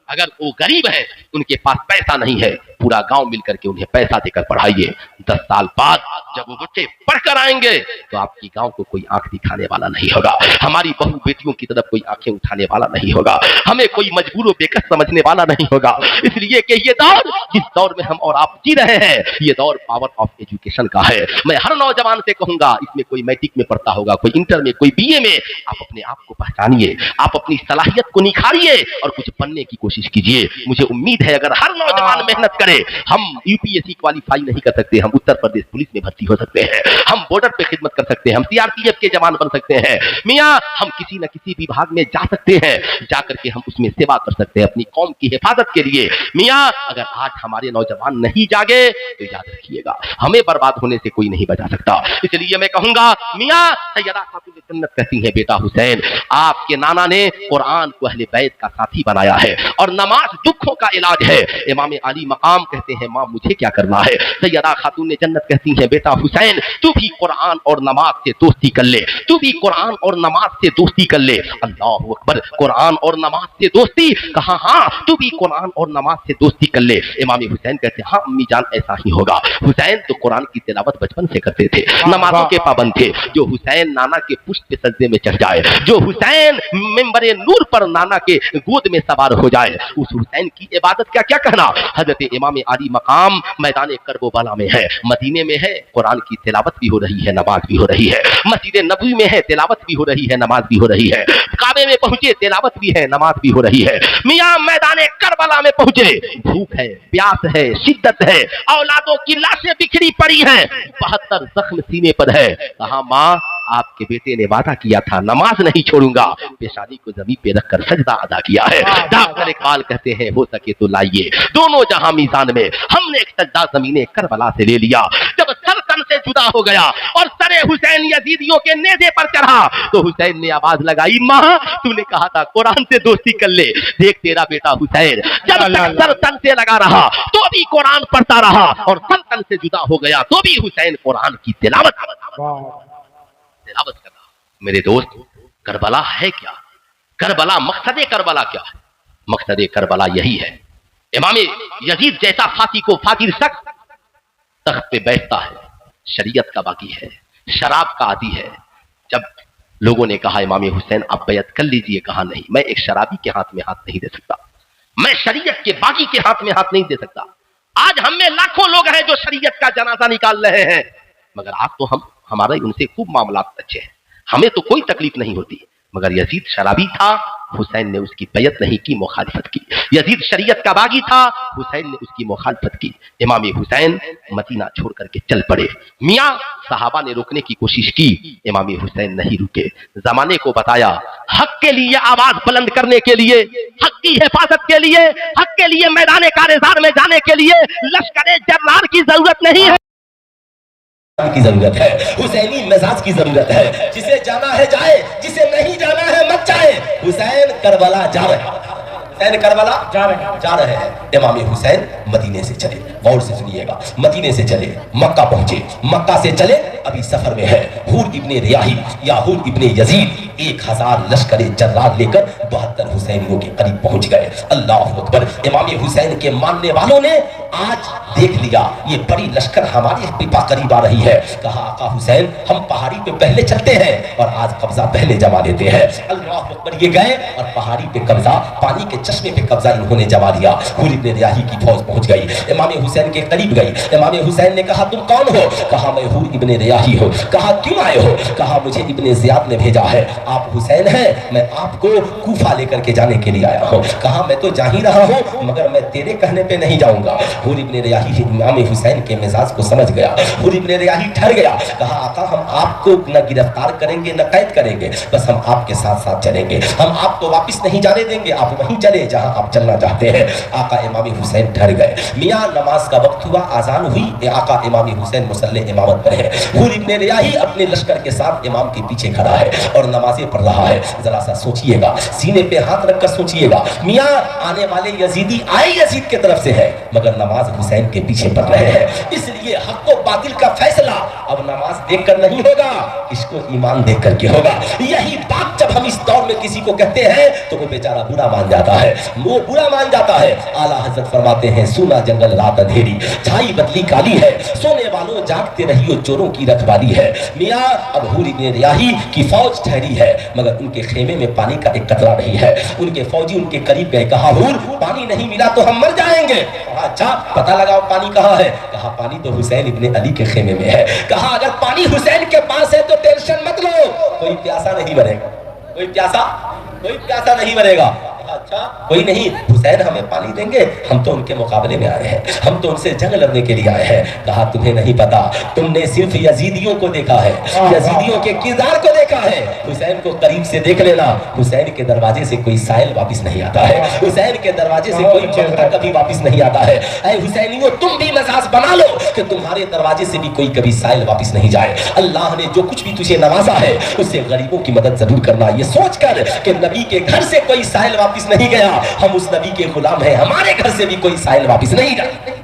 अगर वो गरीब है, उनके पास पैसा नहीं है, पूरा गांव मिलकर के उन्हें पैसा देकर पढ़ाइए। 10 साल बाद जब वो बच्चे पढ़कर आएंगे तो आपकी गांव को कोई आंख दिखाने वाला नहीं होगा, हमारी बहू बेटियों की तरफ कोई आंखें उठाने वाला नहीं होगा, हमें कोई मजबूर बेकस समझने वाला नहीं होगा। इसलिए कि ये दौर, जिस दौर में हम और आप जी रहे हैं, ये दौर पावर ऑफ एजुकेशन का है। मैं हर नौजवान से कहूंगा, इसमें कोई मैट्रिक में पढ़ता होगा, कोई इंटर में, कोई बीए में, आप अपने आप को पहचानिए, आप अपनी सलाहियत को निखारिए और कुछ बनने की कोशिश कीजिए। मुझे उम्मीद है अगर हर नौजवान मेहनत करे, हम यूपीएससी क्वालिफाई नहीं कर सकते, हम उत्तर प्रदेश पुलिस में भर्ती हो सकते हैं, हम बॉर्डर पे खिदमत कर सकते हैं, हम सीआरपीएफ के जवान बन सकते हैं, मियां हम किसी न किसी विभाग में जा सकते हैं, जाकर के हम उसमें सेवा कर सकते हैं अपनी कौम की हिफाजत के लिए। मियां अगर आज हमारे नौजवान नहीं जागे तो याद रखिएगा, हमें बर्बाद होने से कोई नहीं बचा सकता। इसलिए मैं कहूंगा, मियां सैयदा खातून जन्नत कहती है, बेटा हुसैन, आपके नाना ने कुरान को अहले बैत का साथी बनाया है और नमाज दुखों का इलाज है। इमाम अली मकाम कहते हैं, मां मुझे क्या करना है? सैयदा खातून जन्नत कहती है, बेटा हुसैन, तू भी कुरान और नमाज से दोस्ती कर ले, तू भी कुरान और नमाज से दोस्ती कर ले। अल्लाहु अकबर, कुरान और नमाज से दोस्ती कहा? हाँ, तू भी कुरान और नमाज से दोस्ती कर ले। इमाम हुसैन कहते हैं, हाँ अम्मी जान ऐसा ही होगा। हुसैन तो कुरान की तिलावत बचपन से करते थे, नमाजों के पाबंद थे। जो हुसैन नाना के पुष्ट पे सजदे में चढ़ जाए, जो हुसैन मिंबरे नूर पर नाना के गोद में सवार हो जाए, उस हुसैन की इबादत का क्या कहना? हजरत इमाम अली मकाम मैदान करबला में है, मदीने में है, कुरान की तिलावत भी हो रही है, नमाज भी हो रही है। मस्जिद नबवी में है, तिलावत भी हो रही है, नमाज भी हो रही है। काबे में पहुंचे, तिलावत भी है, नमाज भी हो रही है। मियां मैदान करबला में पहुंचे, भूख है, प्यास है, शिद्दत है, औलादों की लाशें बिखरी पड़ी हैं, 72 जख्म सीने पर है। कहा, मां आपके बेटे ने वादा किया था नमाज नहीं छोड़ूंगा, पेशानी को जमीन पे रखकर सजदा अदा किया है। डॉक्टर इकबाल कहते हैं, हो सके तो लाइए दोनों जहां मीजान में। हमने एक सजदा जमीने करबला से ले लिया। जब सर तन से जुदा हो गया और सरे हुसैन यजीदियों के नेज़े पर चढ़ा तो हुसैन ने आवाज लगाई, मां तूने कहा था कुरान से दोस्ती कर ले, देख तेरा बेटा हुसैन जब तक सर तन से लगा रहा तो भी कुरान पढ़ता रहा और सर तन से जुदा हो गया तो भी हुसैन कुरान की तिलावत कर रहा। मेरे दोस्त, करबला है क्या? करबला, मकसद करबला क्या है? मकसद करबला यही है, इमाम यजीद जैसा फांसी को फाजिर शख्स तख्त पे बैठता है, शरीयत का बाकी है, शराब का आदी है। जब लोगों ने कहा इमाम हुसैन आप बैत कर लीजिए, कहा नहीं, मैं एक शराबी के हाथ में हाथ नहीं दे सकता, मैं शरीयत के बाकी के हाथ में हाथ नहीं दे सकता। आज हम में लाखों लोग हैं जो शरीयत का जनाजा निकाल रहे हैं, मगर आज तो हमारे उनसे खूब मामलात अच्छे हैं, हमें तो कोई तकलीफ नहीं होती। मगर यजीद शराबी था, हुसैन ने उसकी बैत नहीं की, मुखालिफत की। यजीद शरीयत का बागी था, हुसैन ने उसकी मुखालिफत की। इमाम हुसैन मदीना छोड़ करके चल पड़े। मियां सहाबा ने रोकने की कोशिश की, इमाम हुसैन नहीं रुके। जमाने को बताया, हक के लिए आवाज बुलंद करने के लिए, हक की हिफाजत के लिए, हक के लिए मैदान कारेजार में जाने के लिए लश्करे जर्रार की जरूरत नहीं है, की जरूरत है, हुसैनी मिजाज की जरूरत है। जिसे जाना है जाए, जिसे नहीं जाना है मत जाए। हुसैन करबला जा रहे हैं, हुसैन करबला जा रहे हैं। इमाम हुसैन मदीने से चले। غور سے سنیے گا، مدینے سے چلے مکہ پہنچے، مکہ سے چلے ابھی سفر میں ہے، حور ابن ریاحی یا حور ابن یزید 1000 لشکر جرار لے کر 72 حسینیوں کے قریب پہنچ گئے۔ اللہ اکبر۔ امام حسین کے ماننے والوں نے آج دیکھ لیا یہ بڑی لشکر ہمارے پاس قریب آ رہی ہے، کہا آقا حسین ہم پہاڑی پہ پہلے چلتے ہیں اور آج قبضہ پہلے جما لیتے ہیں۔ اللہ اکبر۔ یہ گئے اور پہاڑی پہ قبضہ، پانی کے چشمے پہ قبضہ انہوں نے جما لیا۔ حور ابن ریاحی کی فوج پہنچ گئی، امام حسین کے قریب گئی۔ امام حسین نے کہا تم کون ہو؟ کہا میں حور ابن ریاحی ہوں۔ کہا کیوں آئے ہو؟ کہا مجھے ابن زیاد نے بھیجا ہے، آپ حسین ہیں، میں آپ کو کوفہ لے کر کے جانے کے لیے آیا ہوں۔ کہا میں تو جا ہی رہا ہوں مگر میں تیرے کہنے پہ نہیں جاؤں گا۔ حور ابن ریاحی امام حسین کے مزاج کو سمجھ گیا، حور ابن ریاحی ٹھہر گیا، کہا آقا ہم آپ کو نہ گرفتار کریں گے نہ قید کریں گے، بس ہم آپ کے ساتھ ساتھ چلیں گے، ہم آپ کو واپس نہیں جانے دیں گے، آپ وہیں چلے جہاں آپ چلنا چاہتے ہیں۔ آقا امام حسین ٹھہر گئے، میاں نماز کا وقت ہوا، آذان ہوئی، آقا امام حسین مصلی امامت پر ہے۔ حور ابن ریاحی اپنے لشکر کے ساتھ امام کے پیچھے کھڑا ہے اور نمازیں پڑھ رہا ہے۔ ذرا سا سوچئے گا، سینے پہ ہاتھ رکھ کر سوچئے گا، میاں آنے والے یزیدی آئے یزید کی طرف سے ہے مگر نماز حسین کے پیچھے پڑھ رہے ہیں، اس لیے حق و باطل کا فیصلہ اب نماز دیکھ کر نہیں ہوگا، اس کو ایمان دیکھ کر کے ہوگا۔ یہی بات جب ہم اس دور میں کسی کو کہتے ہیں تو وہ بیچارہ برا مان جاتا ہے، وہ برا مان جاتا ہے۔ اعلیٰ حضرت فرماتے ہیں سونا جنگل رات اندھیری، چھائی بدلی کالی ہے، سونے والوں جاگتے رہیو چوروں کی رکھوالی ہے۔ میاں اب حور ابن ریاحی کی فوج ٹھہری ہے مگر ان کے خیمے میں پانی کا ایک قطرہ نہیں ہے۔ ان کے فوجی ان کے قریب گئے، کہا حور پانی نہیں ملا تو ہم مر جائیں گے۔ کہا اچھا پتہ لگاؤ پانی کہاں ہے؟ کہا پانی تو حسین ابن علی کے خیمے میں ہے۔ کہا اگر پانی حسین کے پاس ہے تو ٹینشن مت لو، کوئی پیاسا نہیں مرے گا، کوئی پیاسا نہیں مرے گا۔ اچھا کوئی نہیں، حسین ہمیں پانی دیں گے، ہم تو ان کے مقابلے میں آئے ہیں، ہم تو ان سے جنگ لڑنے کے لیے آئے ہیں۔ کہا تمہیں نہیں پتا، تم نے صرف یزیدیوں کو دیکھا ہے، یزیدیوں کے کردار کو دیکھا ہے، حسین کو قریب سے دیکھ لینا، حسین کے دروازے سے کوئی سائل واپس نہیں آتا ہے، حسین کے دروازے سے کوئی بندہ کبھی واپس نہیں آتا ہے۔ اے حسینیوں تم بھی مزاج بنا لو کہ تمہارے دروازے سے بھی کوئی کبھی سائل واپس نہیں جائے۔ اللہ نے جو کچھ بھی تجھے نوازا ہے اس سے غریبوں کی مدد ضرور کرنا، یہ سوچ کر کہ نبی کے گھر سے کوئی سائل واپس نہیں گیا، ہم اس نبی کے غلام ہیں، ہمارے گھر سے بھی کوئی سائل واپس نہیں جائے،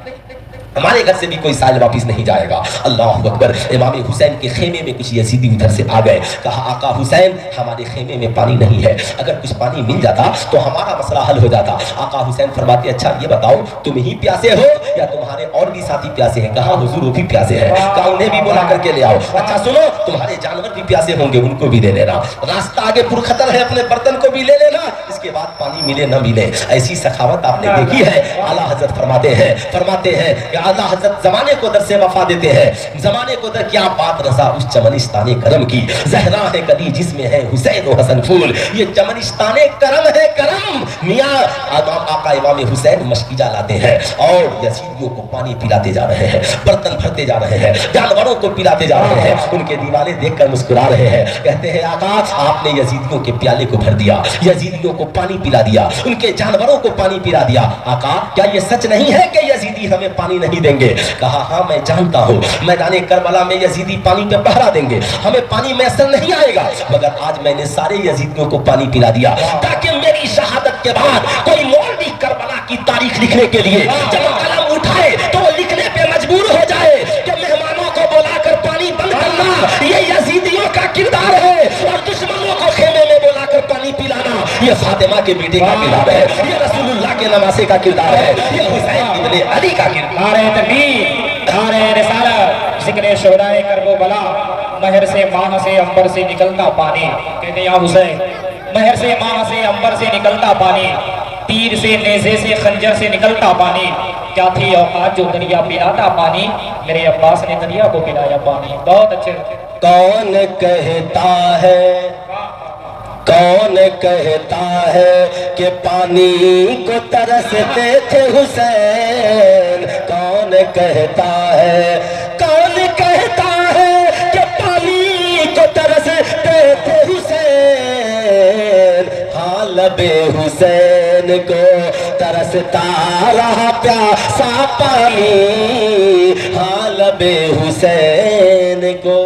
ہمارے گھر سے بھی کوئی سائل واپس نہیں جائے گا۔ اللہ اکبر۔ امام حسین کے خیمے میں کچھ یزیدی ادھر سے آ گئے، کہا آقا حسین ہمارے خیمے میں پانی نہیں ہے، اگر کچھ پانی مل جاتا تو ہمارا مسئلہ حل ہو جاتا۔ آقا حسین فرماتے اچھا یہ بتاؤ تم ہی پیاسے ہو یا تمہارے اور بھی ساتھی پیاسے ہیں؟ کہا حضور وہ بھی پیاسے ہیں۔ کہا انہیں بھی بلا کر کے لے آؤ۔ اچھا سنو تمہارے جانور بھی پیاسے ہوں گے، ان کو بھی لے لینا، راستہ آگے پرخطر ہے، اپنے برتن کو بھی لے لینا، اس کے بعد پانی ملے نہ ملے۔ ایسی سخاوت آپ نے دیکھی ہے؟ اعلیٰ حضرت فرماتے ہیں کہ اعلیٰ حضرت زمانے کو در سے وفا دیتے ہیں، زمانے کو در کیا بات رسا اس چمنستان کرم کی، زہرا ہے کلی جس میں ہے حسین و حسن پھول، یہ چمنستان کرم ہے کرم۔ میاں آقا امام حسین مشکیجہ لاتے ہیں اور یزیدیوں کو پانی پلاتے جا رہے ہیں، برتن بھرتے جا رہے ہیں، جانوروں کو پلاتے جا رہے ہیں، ان کے دیوانے دیکھ کر مسکرا رہے ہیں، کہتے ہیں آقا آپ نے یزیدیوں کے پیالے کو بھر دیا، یزیدیوں کو پانی پلا دیا، ان کے جانوروں کو پانی پلا دیا، آقا کیا یہ سچ نہیں ہے کہ یزیدی ہمیں پانی نہیں دیں گے؟ کہا ہاں میں جانتا ہوں میدان کربلا میں یزیدی پانی پہ پہرا دیں گے، ہمیں پانی میسر نہیں آئے گا، مگر آج میں نے سارے یزیدیوں کو پانی پلا دیا تاکہ میری شہادت کے بعد کوئی مولوی کربلا کی تاریخ لکھنے کے لیے جب قلم اٹھائے تو وہ لکھنے پہ مجبور ہو جائے کہ مہمانوں کو بلا کر پانی بند کرنا یہ یزیدیوں کا کردار ہے، اور دشمنوں کو خیمے میں بلا کر پانی پلانا یہ فاطمہ کے بیٹے کا کردار ہے، یہ رسول اللہ کے نواسے کا کردار ہے، یہ حسین ابن علی کا کردار ہے۔ نعرہ رسالت، ذکر شہدائے کرب و بلا، مہر سے ماہ سے امبر سے نکلتا پانی، کہتے یا حسین مہر سے ماہ سے امبر سے نکلتا پانی، تیر سے نیزے سے خنجر سے نکلتا پانی، کیا تھی اوقات جو دریا پلاتا پانی، میرے عباس نے دریا کو پلایا پانی۔ بہت اچھے۔ کون کہتا ہے کہ پانی کو ترستے تھے حسین، کون کہتا ہے کہ پانی کو ترستے تھے حسین، ہاں لب حسین کو ترستا رہا پیاسا پانی، ہاں لب حسین کو۔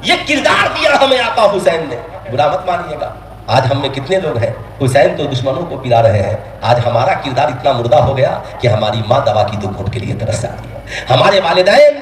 یہ کردار دیا ہمیں آقا حسین نے، برا مت مانیے گا، آج ہم میں کتنے لوگ ہیں حسین تو دشمنوں کو پلا رہے ہیں. آج ہمارا کردار اتنا مردہ ہو گیا کہ ہماری ماں دوا کی 2 گھونٹ کے لیے ترس جاتی ہے. ہمارے والدین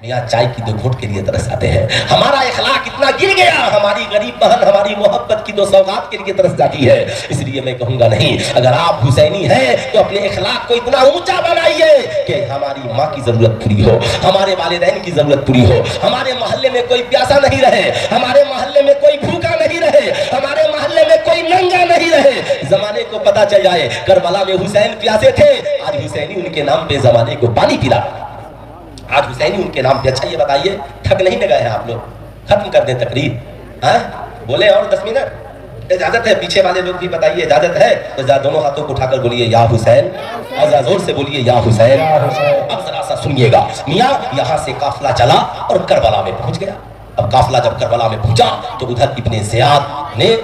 میاں چائے کی 2 گھونٹ کے لیے ترس آتے ہیں. ہمارا اخلاق اتنا گر گیا, ہماری غریب بہن ہماری محبت کی 2 سوغات کے لیے ترس جاتی ہے. اس لیے میں کہوں گا نہیں, اگر آپ حسینی ہیں تو اپنے اخلاق کو اتنا اونچا بنائیے کہ ہماری ماں کی ضرورت پوری ہو, ہمارے والدین کی ضرورت پوری ہو, ہمارے محلے میں کوئی پیاسا نہیں رہے, ہمارے محلے میں کوئی بھوکا نہیں رہے, ہمارے محلے میں کوئی ننگا نہیں رہے. زمانے کو پتا چل جائے کربلا میں حسین پیاسے تھے, آج حسینی ان کے نام پہ زمانے کو پانی پلا. آج حسینی ان کے نام پہ. اچھا یہ بتائیے, تھک نہیں لگا ہے آپ لوگ؟ ختم کر دیں تقریر, ہاں بولے اور 10 منٹ اجازت ہے؟ پیچھے والے لوگ بھی بتائیے اجازت ہے تو دونوں ہاتھوں کو اٹھا کر بولیے یا حسین, اور ذرا زور سے بولیے یا حسین. اب ذرا سا سنیے گا, میاں یہاں سے قافلہ چلا اور کربلا میں پہنچ گیا. اب قافلہ جب کربلا میں پہنچا تو ادھر ابن زیاد نے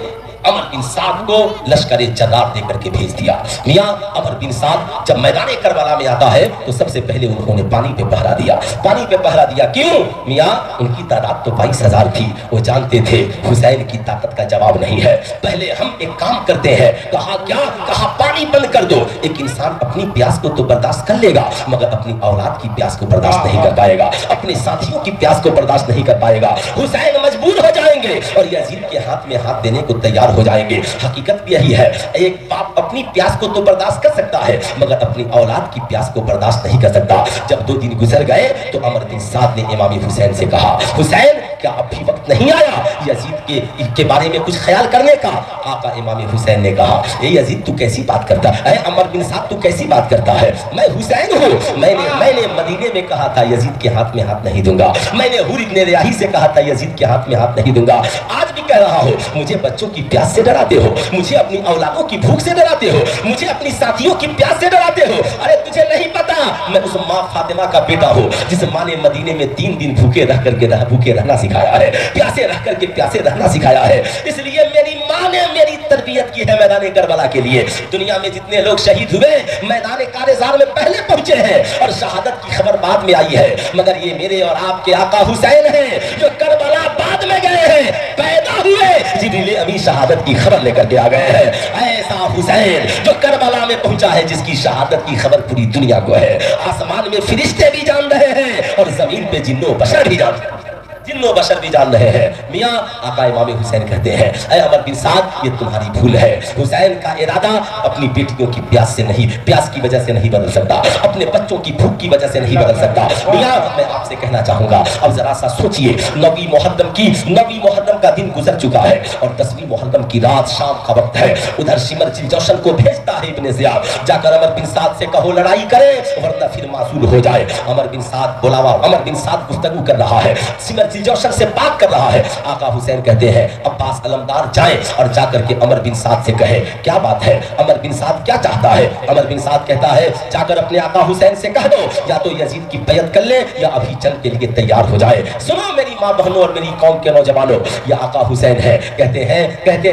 عمر بن سعد کو لشکر جرار دے کر کے بھیج دیا. میاں عمر بن سعد جب میدان کربلا میں آتا ہے تو سب سے پہلے انہوں نے پانی پہ پہرا دیا. پانی پہ پہرا دیا کیوں؟ میاں ان کی تعداد تو 22,000 تھی, وہ جانتے تھے حسین کی طاقت کا جواب نہیں ہے. پہلے ہم ایک کام کرتے ہیں. کہا کیا؟ کہا پانی بند کر دو. ایک انسان اپنی پیاس کو تو برداشت کر لے گا مگر اپنی اولاد کی پیاس کو برداشت نہیں کر پائے گا, اپنے ساتھیوں کی پیاس کو برداشت نہیں کر پائے گا. حسین مجبور ہو جائیں گے اور یزید کے ہاتھ میں ہاتھ دینے کو تیار ہو جائیں گے. حقیقت بھی یہی ہے, ایک باپ اپنی پیاس کو تو برداشت کر سکتا ہے مگر اپنی اولاد کی پیاس کو برداشت نہیں کر سکتا. جب 2 دن گزر گئے تو عمر بن سعد نے امام حسین سے کہا, حسین کیا اب بھی وقت نہیں آیا یزید کے بارے میں کچھ خیال کرنے کا؟ آقا امام حسین نے کہا, اے یزید تو کیسی بات کرتا ہے, اے عمر بن سعد تو کیسی بات کرتا ہے, میں حسین ہوں. میں نے مدینے میں کہا تھا یزید کے ہاتھ میں ہاتھ نہیں دوں گا, میں نے حور ابن ریاحی سے کہا تھا یزید کے ہاتھ میں ہاتھ نہیں دوں گا. آج بھی کہہ رہا ہوں, مجھے بچوں کی پیاس سے ڈراتے ہو, مجھے اپنی اولادوں کی بھوک سے ڈراتے ہو, مجھے اپنی ساتھیوں کی پیاس سے ڈراتے ہو. ارے تجھے نہیں پتا میں اس ماں فاطمہ کا بیٹا ہوں جس ماں نے مدینے میں 3 دن بھوکے رہ کر کے بھوکے رہنا سکھایا ہے, پیاسے رہ کر کے پیاسے رہنا سکھایا ہے. اس لیے میری ماں نے میری تربیت کی ہے میدان کربلا کے لیے. دنیا میں جتنے لوگ شہید ہوئے میدان کارزار میں پہلے پہنچے ہیں اور شہادت کی خبر بعد میں آئی ہے, مگر یہ میرے اور آپ کے آقا حسین ہیں جو کربلا بعد میں گئے ہیں, پیدا ہوئے جبریل امین شہادت کی خبر لے کر کے آ گئے ہیں. ایسا حسین جو کربلا میں پہنچا ہے جس کی شہادت کی خبر پوری دنیا کو ہے. آسمان میں فرشتے بھی جان رہے ہیں اور زمین پہ جن و بشر بھی جان رہے ہیں, جن و بشر بھی جان رہے ہیں. میاں آقا امام حسین کہتے ہیں, اے عمر بن سعد یہ تمہاری بھول ہے. حسین کا ارادہ اپنی بیٹیوں کی پیاس سے نہیں, پیاس کی وجہ سے نہیں بدل سکتا, اپنے بچوں کی بھوک کی وجہ سے نہیں بدل سکتا. میاں میں آپ سے کہنا چاہوں گا, اب ذرا سا سوچئے, 9 محرم کا دن گزر چکا ہے اور 10 محرم کی رات شام کا وقت ہے. ادھر سمر جوشن کو بھیجتا ہے ابن زیاد, جا کر عمر بن سعد سے کہو لڑائی کرے ورنہ پھر معصول ہو جائے. عمر بن سعد گفتگو کر رہا ہے, سمر جوشن سے بات کر رہا ہے. آقا حسین کہتے ہیں عباس علمدار جائیں اور جا کر کے عمر بن سعد سے کہے کیا بات ہے, عمر بن سعد کیا چاہتا ہے. عمر بن سعد کہتا ہے جا کر اپنے آقا حسین سے کہہ دو یا تو یزید کی بیعت کر لے یا ابھی جنگ کے لیے تیار ہو جائے. سنو میری ماں بہنوں اور میری قوم کے نوجوانوں, یہ آقا حسین ہے. کہتے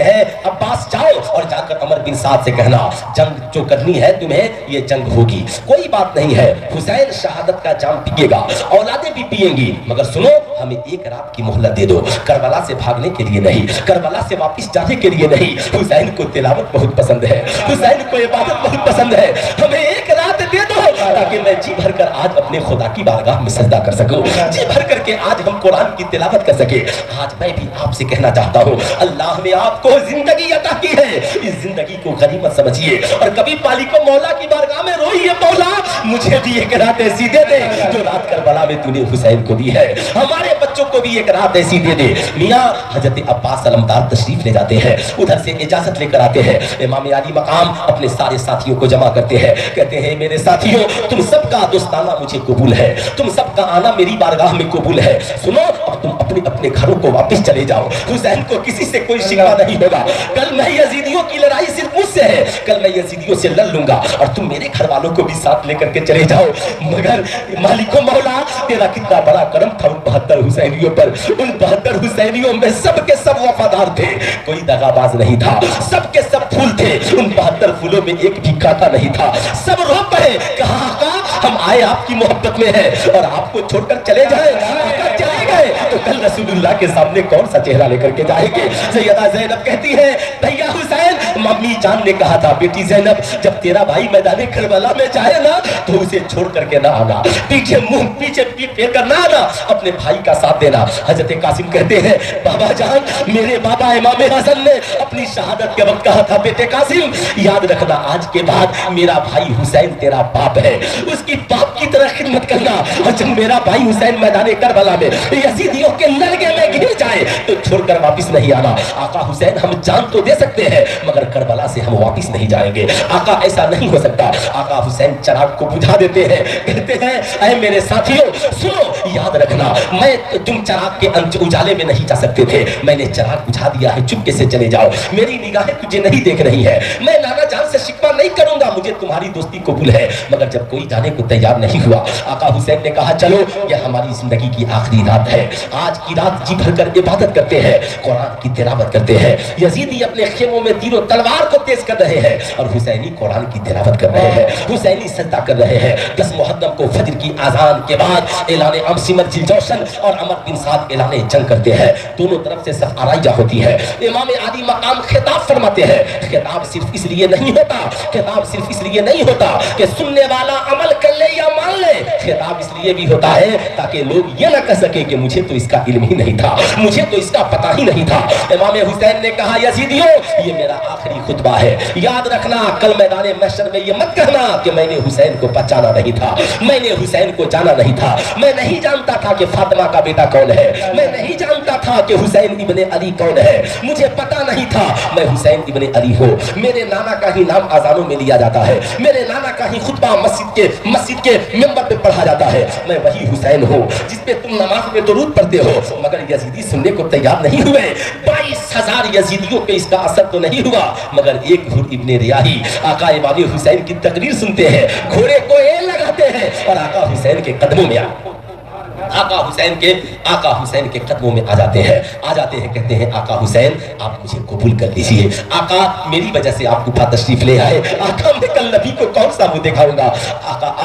ہیں عباس جاؤ اور جا کر عمر بن سعد سے کہنا جنگ جو کرنی ہے تمہیں یہ جنگ ہوگی, کوئی بات نہیں ہے. حسین شہادت کا جام پیے گا, اولادیں بھی پیئیں گی, مگر سنو ہمیں 1 رات کی مہلت دے دو. کربلا سے بھاگنے کے لیے نہیں, کربلا سے واپس جانے کے لیے نہیں. حسین کو تلاوت بہت پسند ہے, حسین کو عبادت بہت پسند ہے. ہمیں 1 رات دے دو تاکہ میں جی بھر کر آج اپنے خدا کی بارگاہ میں سجدہ کر سکوں, جی بھر کر کے آج ہم قرآن کی تلاوت کر سکے. آج میں بھی آپ سے کہنا چاہتا ہوں, اللہ نے آپ کو زندگی عطا کی ہے, اس زندگی کو غنیمت سمجھیے اور کبھی مالک و مولا کی بارگاہ میں روئیے, مولا مجھے بھی 1 رات ایسی دے دے جو رات کربلا میں تو نے حسین کو دی ہے, ہمارے بچوں کو بھی 1 رات ایسی دے دے. میاں حضرت عباس علمدار تشریف لے جاتے ہیں, ادھر سے اجازت لے کر آتے ہیں. امام علی مقام اپنے سارے ساتھیوں کو جمع کرتے ہیں, کہتے ہیں میرے ساتھیوں تم سب کا دوستانہ مجھے قبول ہے, تم سب کا آنا میری بارگاہ میں قبول ہے. سنو اب تم اپنے گھروں کو واپس چلے جاؤ, حسین کو کسی سے کوئی شکوہ نہیں ہوگا. کل میں یزیدیوں کی لڑائی صرف مجھ سے ہے, کل میں یزیدیوں سے لڑ لوں گا اور تم میرے گھر والوں کو بھی ساتھ لے کر کے چلے جاؤ. مگر مالک و مولا تیرا کتنا بڑا کرم تھا ان 72 حسینیوں پر. ان 72 حسینیوں میں سب کے سب وفادار تھے, کوئی دغاباز نہیں تھا, سب کے سب پھول تھے. ان 72 پھولوں میں ایک بھی کانٹا نہیں تھا. سب رو پڑے, کہا آقا ہم آئے آپ کی محبت میں ہیں اور آپ کو چھوڑ کر چلے جائیں. آقا چلے गए तो कल रसूलुल्लाह के सामने कौन सा चेहरा लेकर के जाएंगे। सैयदा ज़ैनब कहती है भैया हुसैन, मम्मी जान ने कहा था बेटी ज़ैनब जब तेरा भाई मैदान करबला में जाए ना तो उसे छोड़ करके ना आना, पीछे मुंह पीछे पीठ फेर कर ना आना, अपने भाई का साथ देना। हजरत कासिम कहते हैं बाबा जान, मेरे बाबा इमाम हसन ने अपनी शहादत के वक्त कहा था बेटे कासिम याद रखना आज के बाद मेरा भाई हुसैन तेरा बाप है, उसकी बाप की तरह खिदमत करना, और जब मेरा भाई हुसैन मैदान करबला में यजीदियों के नलगे में गिर जाए तो छोड़कर वापस नहीं आना। आका हुसैन हम जान तो दे सकते हैं मगर करबला से हम वापस नहीं जाएंगे। आका ऐसा नहीं हो सकता। आका हुसैन चराग को बुझा देते हैं, कहते हैं ऐ मेरे साथियों सुनो याद रखना, मैं तुम चराग के उजाले में नहीं जा सकते थे, मैंने चराग बुझा दिया है, चुपके से चले जाओ, मेरी निगाहें तुझे नहीं देख रही है, मैं नाना जान से शिकवा नहीं करूंगा, मुझे तुम्हारी दोस्ती कबूल है। मगर जब कोई जाने को तैयार नहीं हुआ, आका हुसैन ने कहा चलो यह हमारी जिंदगी की आखिरी रात है, आज की रात जी भर कर इबादत करते हैं, कुरान की तिलावत करते हैं। यजीदी अपने खेमों में तीरों तलवार को तेज कर रहे हैं और हुसैनी कुरान की तिलावत कर रहे हैं, हुसैनी सजदा कर रहे हैं। 10 मुहर्रम को फजर की आजान के बाद ऐलान सिमर जिलजौशन और अमर बिन साद ऐलान जंग करते हैं, दोनों तरफ से सफाराइया होती है। इमाम आली मकाम खिताब फरमाते हैं, खिताब सिर्फ इसलिए नहीं होता, खिताब सिर्फ इसलिए नहीं होता कि सुनने वाला अमल कर ले या मान ले, खिताब इसलिए भी होता है ताकि लोग ये ना कह सके कि मुझे तो इसका इल्म ही नहीं था, मुझे तो इसका पता ही नहीं था। इमाम हुसैन ने कहा यजीदियों ये मेरा आखिरी खुतबा है, याद रखना कल मैदान महशर में ये मत कहना कि मैंने हुसैन को पहचाना नहीं था, मैंने हुसैन को जाना नहीं था, मैं नहीं जानता था कि फातिमा का बेटा कौन है, मैं नहीं जानता था कि हुसैन इब्ने अली कौन है, मुझे पता नहीं था मैं हुसैन इब्ने अली हूँ। मेरे नाना का ही नाम अजानों में लिया जाता है, मेरे नाना का ही खुतबा मस्जिद के मिंबर पे पढ़ा जाता है, मैं वही हुसैन हूँ जिस पे तुम नमाज में दुरूद पढ़ते हो। मगर यजीदी सुनने को तैयार नहीं हुए, 22,000 यजीदियों पे इसका असर तो नहीं हुआ, मगर एक हुर इब्ने रियाही आका इमाम हुसैन की तकरीर सुनते हैं, घोड़े को ये लगाते हैं और आका हुसैन के कदमों में आका हुसैन के कदमों में आ जाते हैं, कहते हैं आका हुसैन आप मुझे कबूल कर लीजिए, आका मेरी वजह से आप गुफा तशरीफ ले आए, आका मैं कल नबी को कौन सा मुंह दिखाऊंगा।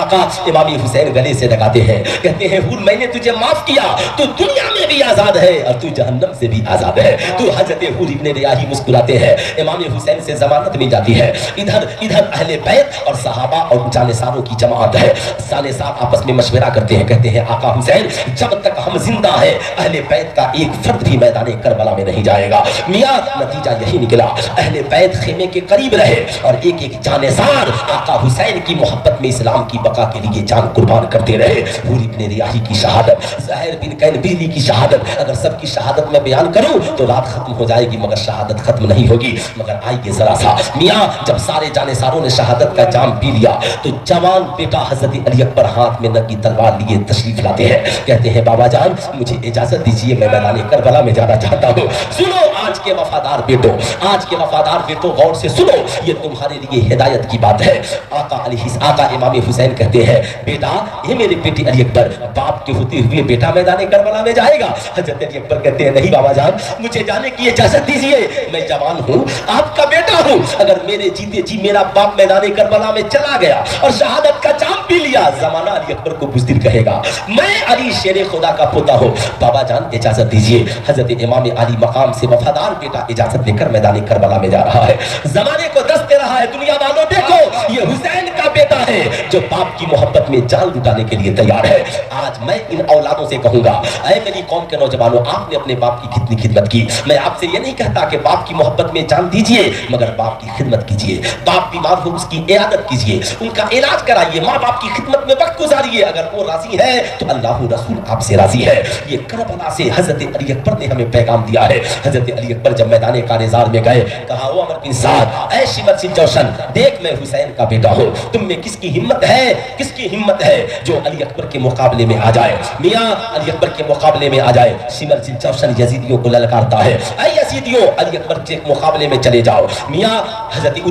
आका इमाम हुसैन गले से लगाते हैं, कहते हैं हुर मैंने तुझे माफ किया, तू दुनिया में भी आजाद है और तू जहन्नम से भी आजाद है। तू हजरत हुर इब्ने रियाही मुस्कुराते हैं, इमाम हुसैन से जमानत मिल जाती है। इधर अहले बैत और सहाबा और जानेसारों की जमात है, सानेसार आपस में मशवरा करते हैं, कहते हैं आका हुसैन जब तक हम जिंदा है अहले बैत का एक फर्द भी मैदान करबला में नहीं जाएगा। मियां नतीजा यही निकला, अहले बैत खेमे के करीब रहे और एक एक जानेसार आका हुसैन की मोहब्बत में इस्लाम की बका के लिए जान कुर्बान करते रहे। हुर इब्ने रियाही की शहादत, ज़ुहैर बिन कैनबीली की शहादत, अगर सबकी शहादत में बयान करूं तो रात खत्म हो जाएगी मगर शहादत खत्म नहीं होगी। मगर आइए जरा सा, मियां जब सारे जानेसारों ने शहादत का जाम पी लिया तो जवान बेटा हजरत अली अकबर हाथ में नंगी तलवार लिए तशरीफ लाते हैं, कहते हैं बाबा जान मुझे इजाजत दीजिए, मैं मैदान करबला में जाना चाहता हूँ। सुनो आज के वफादार बेटो गौर से सुनो, ये तुम्हारे लिए हिदायत की बात है। आका इमाम हुसैन कहते हैं बेटा ये मेरे बेटे अली अकबर, बाप के होते हुए बेटा मैदान करबला में जाएगा। हजरत अली अकबर कहते हैं नहीं बाबा जान मुझे जाने की इजाजत दीजिए, मैं जवान हूँ, आपका बेटा हूँ, अगर मेरे जीते जी मेरा बाप मैदान करबला में चला गया और शहादत का जाम पी लिया, जमाना अली अकबर को बुज़दिल कहेगा, मैं अली शेर खुदा का पोता हो, बाबा जान इजाजत दीजिए। हजरत इमाम अली मकाम से वफादार बेटा इजाजत लेकर मैदान करबला में जा रहा है, जमाने को दस्त दे रहा है, दुनिया वालों देखो ये हुसैन का बेटा है जो बाप की मोहब्बत में जान लुटाने के लिए तैयार है। आज मैं इन औलादों से कहूंगा, ऐ मेरी कौम के नौजवानों, आपने अपने बाप की कितनी खिदमत की। मैं आपसे ये नहीं कहता कि बाप की मोहब्बत में जान दीजिए, मगर बाप की खिदमत कीजिए। बाप बीमार हो उसकी इयादत कीजिए, उनका इलाज कराइए, माँ बाप की खिदमत में वक्त गुजारिए। अगर वो राजी है तो अल्लाह रसूल आपसे राजी है। ये करबला से हजरत अली अकबर ने हमें पैगाम दिया है। हजरत अली अकबर जब मैदान कारेज़ार में गए, कहा ओ अमर बिन साद, ऐ शिमर जिलजौशन, देख मैं हुसैन का बेटा हूँ, तुम में किसकी हिम्मत है जो अली अकबर के मुकाबले में आ जाए, मियां अली अकबर के मुकाबले में आ जाए। शिमर जिलजौशन यजीदियों को ललकारता है, ऐ यजीदियों अली अकबर के मुकाबले में चले जाओ। मियां हजरत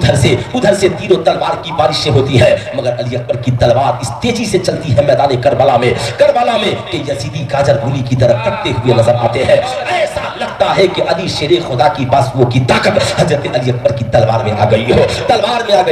उधर से तीरों तलवार की बारिशें होती है, मगर अली अकबर की तलवार इस तेजी से चलती है मैदान करबला में कि यजीदी गाजर गुली की तरफ कटते हुए नजर आते हैं। ऐसा लगता है कि अली शेर खुदा की बाजुओं की ताकत हजरत अली अकबर की तलवार में आ गई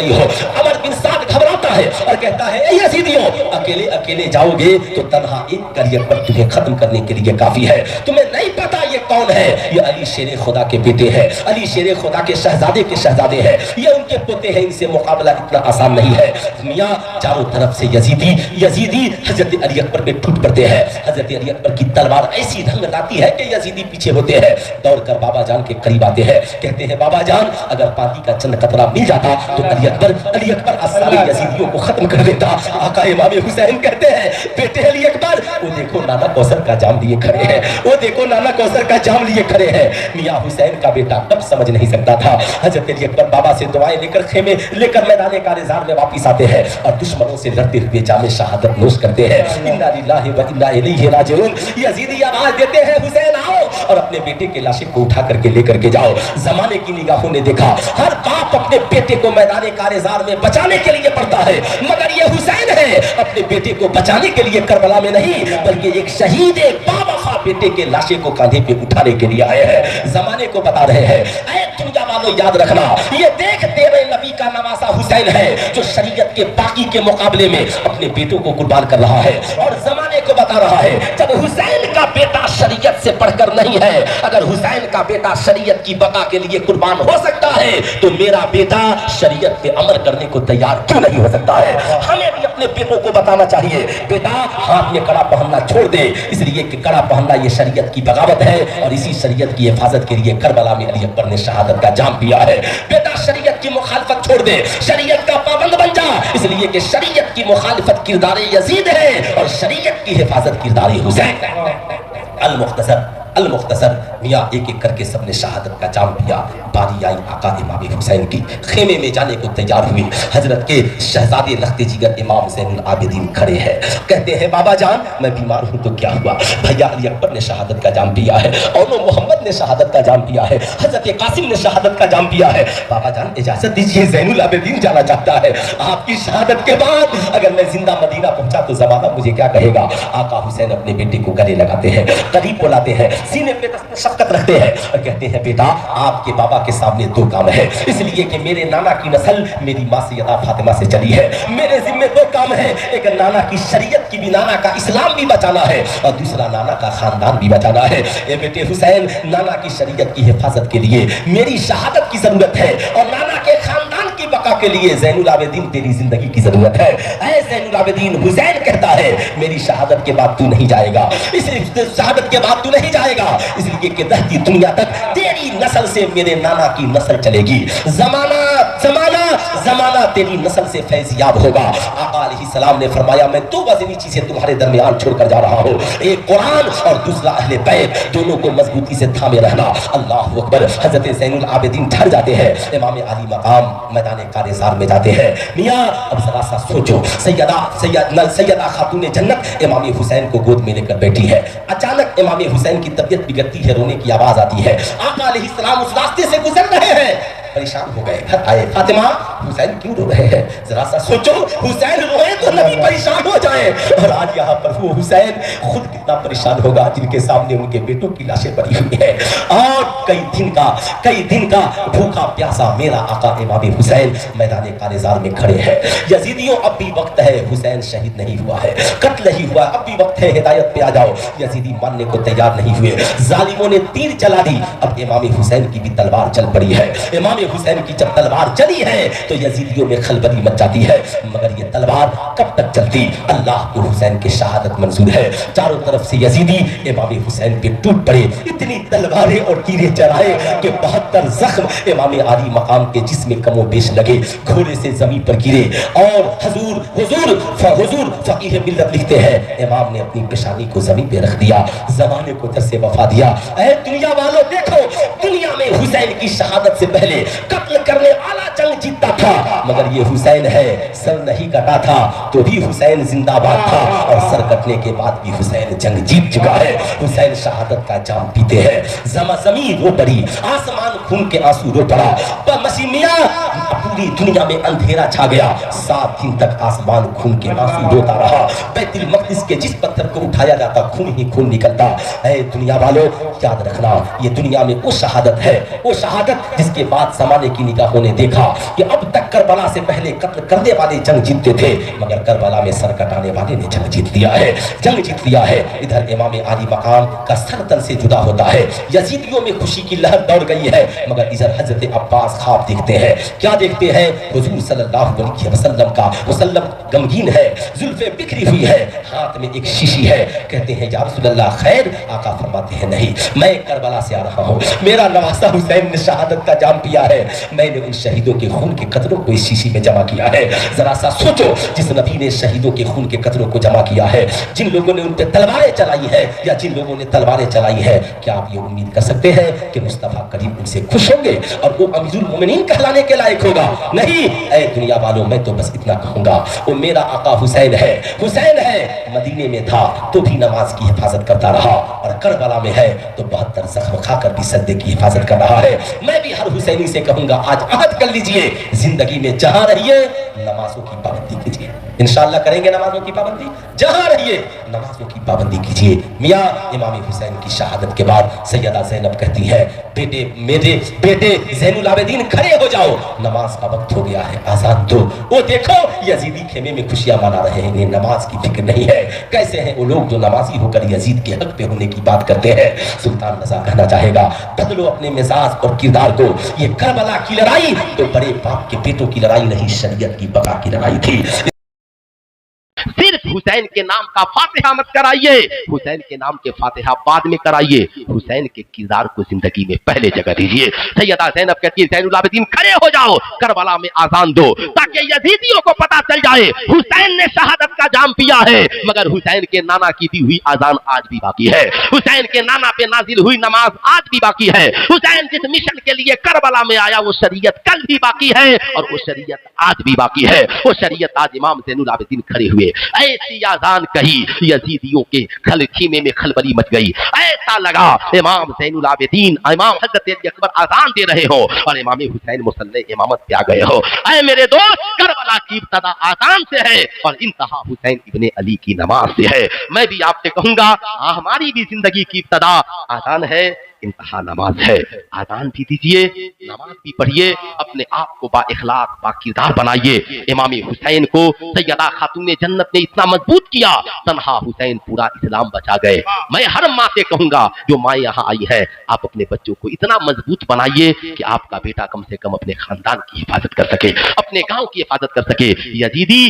हो। अमर बिन साद घबराता बुलाता है और कहता है, ए यजीदियों, अकेले अकेले जाओगे तो तन्हा एक करियर पर तुम्हें खत्म करने के लिए काफी है। तुम्हें नहीं पता ये कौन है, ये अली शेर खुदा के बेटे हैं, अली शेर खुदा के शहजादे हैं, ये उनके पोते हैं, इनसे मुकाबला इतना आसान नहीं है। मियां चारों तरफ से यजीदी हजरत अली अकबर पे टूट पड़ते हैं। हजरत अली अकबर की तलवार ऐसी ढंग लाती है कि यजीदी पीछे होते हैं, दौड़कर बाबा जान के करीब आते हैं, कहते हैं बाबा जान अगर पानी का चंद कतरा मिल जाता तो अली अकबर सारे यजीदियों को खत्म कर देता। आका इमाम हुसैन कहते हैं, बेटे अली अकबर, वो देखो नाना कौसर का जाम लिए खड़े हैं, वो देखो नाना कौसर का जाम लिए खड़े हैं। मियां हुसैन का बेटा तब समझ नहीं सकता था। हजरत अली अकबर बाबा से दुआएं लेकर खेमे लेकर मैदान कारेज़ार में वापस आते हैं और दुश्मनों से लड़ते हुए जामे शहादत नोश करते हैं। इन्ना लिल्लाहि व इन्ना इलैहि राजिऊन। यजीदी आवाज देते हैं, हुसैन आओ और अपने बेटे के लाशे को उठा करके लेकर के जाओ। जमाने की निगाहों ने देखा हर बाप अपने बेटे को मैदान कारेज़ार में बचाने के लिए पड़ता है, मगर ये हुसैन है अपने बेटे को बचाने के लिए करबला में नहीं, बल्कि एक शहीद एक बावफा बेटे के लाशे को कांधे पे उठाने के लिए आए हैं। जमाने को बता रहे हैं, ऐ दुनिया वालों याद रखना, ये देख तेरे नबी का नवासा हुसैन है जो शरीयत के बाकी के मुकाबले में अपने बेटों को कुर्बान कर रहा है। और जमाने को बता रहा है, जब हुसैन का बेटा शरीयत से बढ़कर नहीं है, अगर हुसैन का बेटा शरीयत की बका के लिए कुर्बान हो सकता है तो मेरा बेटा शरीयत पे अमल करने को तैयार क्यों नहीं हो सकता है। हमें भी अपने बेटों को बताना चाहिए, बेटा हाथ में कड़ा पहनना छोड़ दे, इसलिए कि कड़ा पहनना ये शरीयत की बगावत है और इसी शरीयत की हिफाजत के लिए करबला में अली अकबर ने शहादत का जाम पिया है। बेटा शरीयत की मुखालफत छोड़ दे, शरीयत का पाबंद बन जा, इसलिए कि शरीयत की मुखालफत किरदार यजीद है और शरीयत की हिफाजत किरदार हुसैन। अल-मुख्तसर मियां एक एक करके सबने शहादत का जाम पिया। बारी आई आका इमाम हुसैन की, खेमे में जाने को तैयार हुए। हजरत के शहजादे लख्ते जिगर इमाम हुसैन आबिदीन खड़े हैं, कहते हैं बाबा जान मैं बीमार हूं तो क्या हुआ, भैया अली अकबर ने शहादत का जाम पिया है, और मोहम्मद ने शहादत का जाम पिया है, हजरत कासिम ने शहादत का जाम पिया है। बाबा जान इजाजत दीजिए, ज़ैनुल आबिदीन जाना चाहता है। आपकी शहादत के बाद अगर मैं जिंदा मदीना पहुंचा तो जमाना मुझे क्या कहेगा। आका हुसैन अपने बेटे को गले लगाते हैं, करीब बुलाते हैं, सीने पे शफकत रखते हैं और कहते हैं बेटा आपके बाबा के सामने दो काम है, इसलिए कि मेरे नाना की नस्ल मेरी माँ सैयदा फातिमा से चली है, मेरे जिम्मे दो काम है, एक नाना की शरीयत की भी, नाना का इस्लाम भी बचाना है और दूसरा नाना का खानदान भी बचाना है। ये बेटे हुसैन, नाना की शरीयत की हिफाजत के लिए मेरी शहादत की जरूरत है और नाना के खानदान की बका के लिए ज़ैनुल आबिदीन तेरी जिंदगी की जरूरत है। ऐ ज़ैनुल आबिदीन, हुसैन कहता है मेरी शहादत के बाद तू नहीं जाएगा, इस शहादत के बाद तू नहीं जाएगा, इसलिए कि रहती दुनिया तक तेरी नस्ल से मेरे नाना की नस्ल चलेगी, जमाना जमाना जमाना तेरी नस्ल से फैज़याब होगा। आका अलैहिस्सलाम ने फरमाया मैं दो वज़नी चीजें तुम्हारे दरमियान छोड़कर जा रहा हूँ, एक कुरान और दूसरा अहले बैत, दोनों को मजबूती से थामे रहना। अल्लाहु अकबर। हजरत ज़ैनुल आबिदीन ठहर जाते हैं, इमाम अली मकाम मैदान कारेज़ार में जाते हैं। मियां अब जरा सा सोचो, सैयदा खातून जन्नत इमाम हुसैन को गोद में लेकर बैठी है, अचानक इमाम हुसैन की तबीयत बिगड़ती है, रोने की आवाज आती है। आका अलैहिस्सलाम उस रास्ते से गुजर रहे हैं, परेशान हो गए, घर आए, फातिमा हुसैन क्यों रो रहे हैं, जरा सा सोचो, हुसैन रोए तो नबी परेशान हो जाए। और आज यहाँ पर वो हुसैन खुद कितना परेशान होगा जिनके सामने उनके बेटों की लाशें पड़ी हुई है और कई दिन का भूखा प्यासा मेरा आका इमाम हुसैन मैदान कारेज़ार में खड़े हैं। यजीदियों अब भी वक्त है, हुसैन शहीद नहीं हुआ है, कत्ल नहीं हुआ, अब भी वक्त है, हिदायत पे आ जाओ। यजीदी मानने को तैयार नहीं हुए, जालिमों ने तीर चला दी, अब इमाम हुसैन की भी तलवार चल पड़ी है। इमाम हुसैन की जब तलवार चली है तो यजीदियों में खलबली मच जाती है, मगर ये तलवार कब तक चलती, अल्लाह को हुसैन की शहादत मंजूर है। चारों तरफ से यजीदी इमाम हुसैन पे टूट पड़े, इतनी तलवारें और तीरें चलाए कि 72 जख्म इमाम अली मकाम के जिस्म कमो बेश लगे, घोड़े से जमीन पर गिरे। और हुजूर फकीह मिल्लत लिखते हैं इमाम ने अपनी पेशानी को जमीन पे रख दिया, जमाने को दर से वफा दिया। ऐ दुनिया वालों देखो, दुनिया में हुसैन की शहादत से पहले कत्ल करने वाला जंग जीतता था, मगर ये हुसैन है सर नहीं कटा था तो भी हुसैन जिंदाबाद था और सर कटने के बाद भी हुसैन जंग जीत चुका है। हुसैन शहादत का जाम पीते हैं, जमीन रो पड़ी, आसमान खून के आंसू रो पड़ा, मसीमिया पूरी दुनिया में अंधेरा छा गया, 7 दिन तक आसमान खून के आंसू रोता रहा। बैतुल मक़दिस के जिस पत्थर को उठाया जाता खून ही खून निकलता। ऐ दुनिया वालों याद रखना, ये दुनिया में वो शहादत है, वो शहादत जिसके बाद ज़माने की निगाहों ने देखा कि अब तक करबला से पहले कत्ल करने वाले जंग जीतते थे, मगर करबला में सर कटाने वाले ने जंग जीत लिया है, जंग जीत लिया है। इधर इमाम अली मकाम का सर तन से जुदा होता है। यजीदियों में खुशी की लहर दौड़ गई है, मगर इधर हजरत अब्बास ख्वाब देखते हैं। क्या देखते हैं? हुजूर सल्लल्लाहु अलैहि वसल्लम का मुसल्लम गमगीन है, जुल्फे बिखरी हुई है, हाथ में एक शीशी है। कहते हैं या रसूल अल्लाह खैर? आका फरमाते हैं नहीं, मैं करबला से आ रहा हूँ, मेरा नवासा हुसैन ने शहादत का जाम पिया है, मैंने उन शहीदों के खून के कतरों को इस शीशी में जमा किया है। जरा सा सोचो, जिस नबी ने शहीदों के खून के कतरों को जमा किया है, जिन लोगों ने उन पे तलवारें चलाई है या जिन लोगों ने तलवारें चलाई है, क्या आप ये उम्मीद कर सकते हैं कि मुस्तफा करीम उनसे खुश होंगे और वो अमीरुल मोमिनीन कहलाने के लायक होगा? नहीं। ऐ दुनिया वालों, मैं तो बस इतना कहूंगा, वो मेरा आका हुसैन है, हुसैन है। मदीने में था तो भी नमाज की हिफाजत करता रहा, और करबला में है तो 72 जख्म खाकर भी सजदे की हिफाजत कर रहा है। मैं भी हर हुसैनी से कहूंगा, आज अहद कर लीजिए, जिंदगी में जहां रहिए नमाजों की पाबंदी कीजिए। इंशाअल्लाह करेंगे नमाजों की पाबंदी, जहां रहिए नमाजों की पाबंदी कीजिए। मियां इमाम हुसैन की शहादत के बाद सैयदा ज़ैनब कहती है, बेटे मेरे बेटे ज़ैनुल आबिदीन खड़े हो जाओ, नमाज का वक्त हो गया है, आजान दो। वो देखो यजीदी खेमे में खुशियां मना रहे हैं, इन्हें नमाज की फिक्र नहीं है। कैसे हैं वो लोग जो नमाजी होकर यजीद के हक पे होने की बात करते हैं? सुल्तान रज़ा कहना चाहेगा, बदलो अपने मिजाज और किरदार को। ये करबला की लड़ाई तो बड़े बाप के बेटों की लड़ाई नहीं, शरीयत की बका की लड़ाई थी। सिर्फ हुसैन के नाम का फातिहा मत कराइए, हुसैन के नाम के फातिहा बाद में कराइए, हुसैन के किरदार को जिंदगी में पहले जगह दीजिए। सैयदा ज़ैनब कहती है, ज़ैनुल आबिदीन खड़े हो जाओ, करबला में आजान दो, ताकि यजीदियों को पता चल जाए हुसैन ने शहादत का जाम पिया है, मगर हुसैन के नाना की दी हुई आजान आज भी बाकी है, हुसैन के नाना पे नाजिल हुई नमाज आज भी बाकी है, हुसैन जिस मिशन के लिए करबला में आया वो शरीयत कल भी बाकी है, और वो शरीयत आज भी बाकी है। वो शरीयत आज इमाम ज़ैनुल आबिदीन खड़े हुए ऐसी आजान कही, यजीदियों के खीमे में खलबली मच गई। ऐसा लगा इमाम ज़ैनुल आबिदीन, इमाम हज़रत अली अकबर आजान दे रहे हो और इमाम हुसैन मुसल्ले इमामत पे आ गए हो। ऐ मेरे दोस्त, करबला की इब्तिदा आजान से है और इंतहा हुसैन इब्ने अली की नमाज से है। मैं भी आपसे कहूंगा, हमारी भी जिंदगी की इब्तिदा आजान है, इंतहा नमाज है। आजान भी दीजिए, नमाज भी पढ़िए, अपने आप को बाइखलाक बाकिरदार बनाइए। इमाम हुसैन को सैयदा खातून जन्नत ने इतना मजबूत किया, तन्हा हुसैन पूरा इस्लाम बचा गए। मैं हर माँ से कहूंगा, जो माँ यहाँ आई है, आप अपने बच्चों को इतना मजबूत बनाइए कि आपका बेटा कम से कम अपने खानदान की हिफाजत कर सके, अपने गांव की हिफाजत कर सके। यजीदी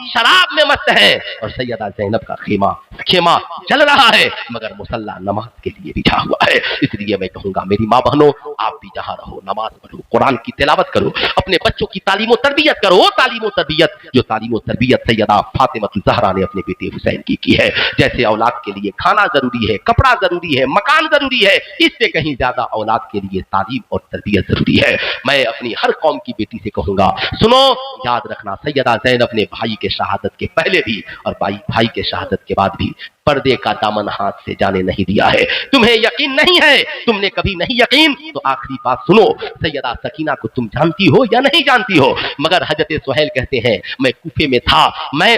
शराब में मस्त है और सैयदा ज़ैनब का खेमा चल रहा है, मगर मुसल्ला नमाज के लिए बिछा हुआ है। इसलिए मैं कहूंगा, मेरी माँ बहनों, आप भी जहां रहो नमाज पढ़ो, कुरान की तिलावत करो, अपने बच्चों की तालीम तरबियत करो। तालीम तरबियत, जो तालीम तरबियत सैयदा फातिमा ज़हरा ने अपने बेटे हुसैन की है। जैसे औलाद के लिए खाना जरूरी है, कपड़ा जरूरी है, मकान जरूरी है, इससे कहीं ज्यादा औलाद के लिए तालीम और तरबियत जरूरी है। मैं अपनी हर कौम की बेटी से कहूंगा, सुनो, याद रखना, सैयदा ज़ैनब ने भाई के शहादत के पहले भी और भाई के शहादत के बाद भी पर्दे का दामन हाथ से जाने नहीं दिया है। तुम्हें यकीन नहीं है, तुमने कभी नहीं यकीन, तो आखिरी बात सुनो, सैयदा सकीना को तुम जानती हो या नहीं जानती हो? मगर हजरत सुहैल कहते हैं, मैं कूफे में था, मैं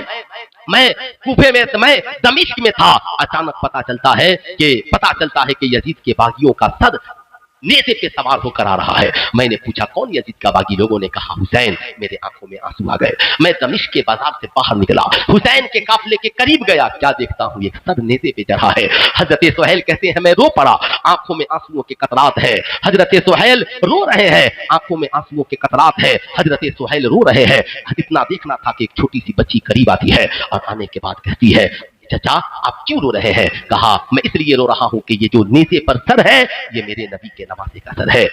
दमिश्क में था, अचानक पता चलता है कि यजीद के बागियों का सर नेज़े पे सवार होकर आ रहा है। मैंने पूछा, कौन यजीद का बागी? लोगों ने कहा, हुसैन। मेरे आंखों में आंसू आ गए। मैं दमिश्क के बाजार से बाहर निकला, हुसैन के काफिले के करीब गया, क्या देखता हूँ, एक सर नेज़े पे चढ़ा है। हजरत सुहैल कहते हैं, मैं रो पड़ा, आंखों में आंसुओं के कतरात है। हजरत सुहैल रो रहे हैं, आंखों में आंसुओं के कतरात है। हजरत सुहैल रो रहे हैं। इतना देखना था कि एक छोटी सी बच्ची करीब आती है और आने के बाद कहती है, चचा आप क्यों रो रहे हैं? कहा, मैं इसलिए रो रहा हूं कि ये जो नेज़े पर सर है, ये मेरे नबी के नवासे का सर है,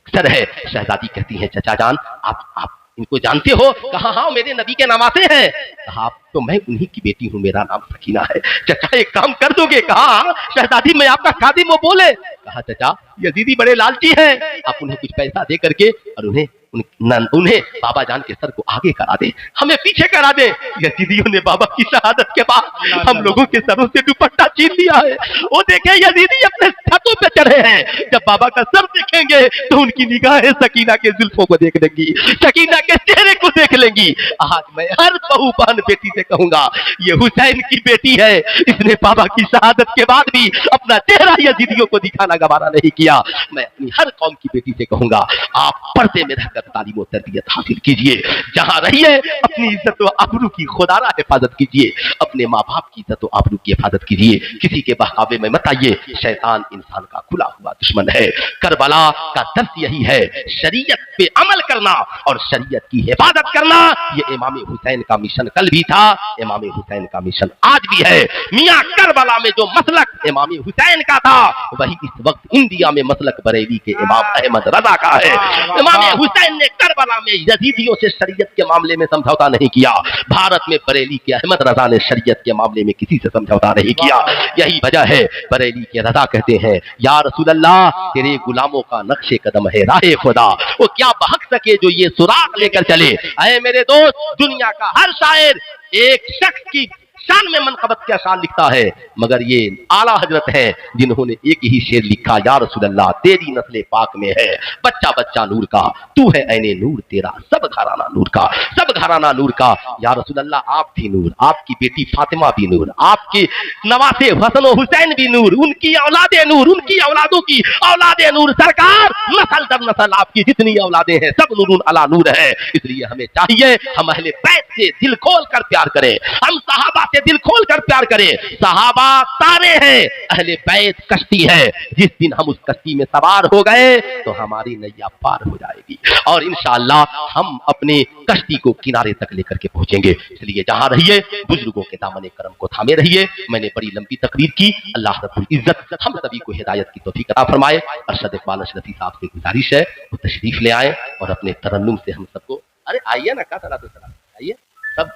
सर है। शहजादी कहती है, चचा जान आप इनको जानते हो? कहा, हाँ मेरे नबी के नवासे हैं। कहा, तो मैं उन्हीं की बेटी हूं, मेरा नाम सकीना है। चचा एक काम कर दोगे? कहा, शहजादी मैं आपका खादिम। वो बोले, कहा, चचा यजीदी बड़े लालची हैं, आप उन्हें कुछ पैसा दे करके और उन्हें बाबा जान के सर को आगे करा दे, हमें पीछे करा दे। यजीदियों ने बाबा की शहादत के बाद हम लोगों के सरों से दुपट्टा छीन लिया है। वो देखे यजीदी अपने छतों पे चढ़े हैं, जब बाबा का सर देखेंगे तो उनकी निगाहें सकीना के जुल्फों को देख लेंगी, सकीना के चेहरे को देख लेंगी। आज मैं हर बहू बहन बेटी से कहूंगा, ये हुसैन की बेटी है, इसने बाबा की शहादत के बाद भी अपना चेहरा यजीदियों को दिखाना गवारा नहीं किया। मैं अपनी हर कौम की बेटी से कहूंगा, आप पर्दे में रहकर कर तालीम और तरबियत हासिल कीजिए। जहां रहिए अपनी इज्जत व आबरू की खुदारा हिफाजत कीजिए, अपने माँ बाप की इज्जत व आबरू की हिफाजत कीजिए। किसी के बहकावे में मत आइए, शैतान इंसान का खुला हुआ दुश्मन है। करबला का दर्स यही है, शरीयत पे अमल करना और शरीयत की हिफाजत करना। ये इमाम हुसैन का मिशन कल भी था, इमाम हुसैन का मिशन आज भी है। मियां करबला में जो मसलक इमाम हुसैन का था, वही इस वक्त इंडिया में मसलक बरेली के इमाम अहमद रजा का है। इमाम हुसैन ने करबला में यजीदियों से शरीयत के मामले में समझौता नहीं किया, भारत में बरेली के अहमद रजा ने शरीयत के मामले में किसी से समझौता नहीं किया। यही वजह है बरेली के रजा कहते हैं, या रसूल अल्लाह तेरे गुलामों का नक्शे कदम है राहे खुदा, वो क्या बहक सके जो ये सुराग लेकर चले। अरे मेरे दोस्त, दुनिया का हर शायर एक शख्स की शान में मनकबत का शान लिखता है, मगर ये आला हजरत है जिन्होंने एक ही शेर लिखा, या रसूल अल्लाह तेरी नस्ले पाक में है बच्चा बच्चा नूर का, तू है ऐने नूर तेरा सब घराना नूर का, सब घराना नूर का। या रसूल अल्लाह आप भी नूर, आपकी बेटी फातिमा भी नूर, आपके नवासे हसन और हुसैन भी नूर, उनकी औलादे नूर, उनकी औलादों की औलादे नूर। सरकार नस्ल दर नस्ल आपकी जितनी औलादे हैं सब नूरुन अला नूर है। इसलिए हमें चाहिए हम अहले बैत से दिल खोल कर प्यार करें, हम सहाबा से दिल खोल कर प्यार करें। सहाबा तारे हैं, अहले बैत कश्ती है। जिस दिन हम उस कश्ती में सवार हो गए तो हमारी नैया पार हो जाएगी और इंशाअल्लाह हम अपने कश्ती को किनारे तक लेकर के पहुंचेंगे। इसलिए जहां रहिए बुजुर्गों के दामन करम को थामे रहिए। मैंने बड़ी लंबी तकरीर की, अल्लाह रब्बुल इज्जत हम सभी को हिदायत की तौफीक अता फरमाए। अरशद इकबाल अशरफी साहब से गुजारिश है वो तशरीफ ले आए और अपने तरन्नुम से हम सबको, अरे आइए ना, क्या सलात सलाम आइए सब,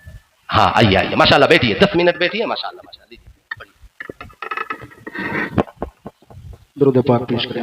हाँ आइए आइए, माशाल्लाह बैठिए, 10 मिनट बैठिए, माशाल्लाह माशाल्लाह। दरूद पाक पेश करें।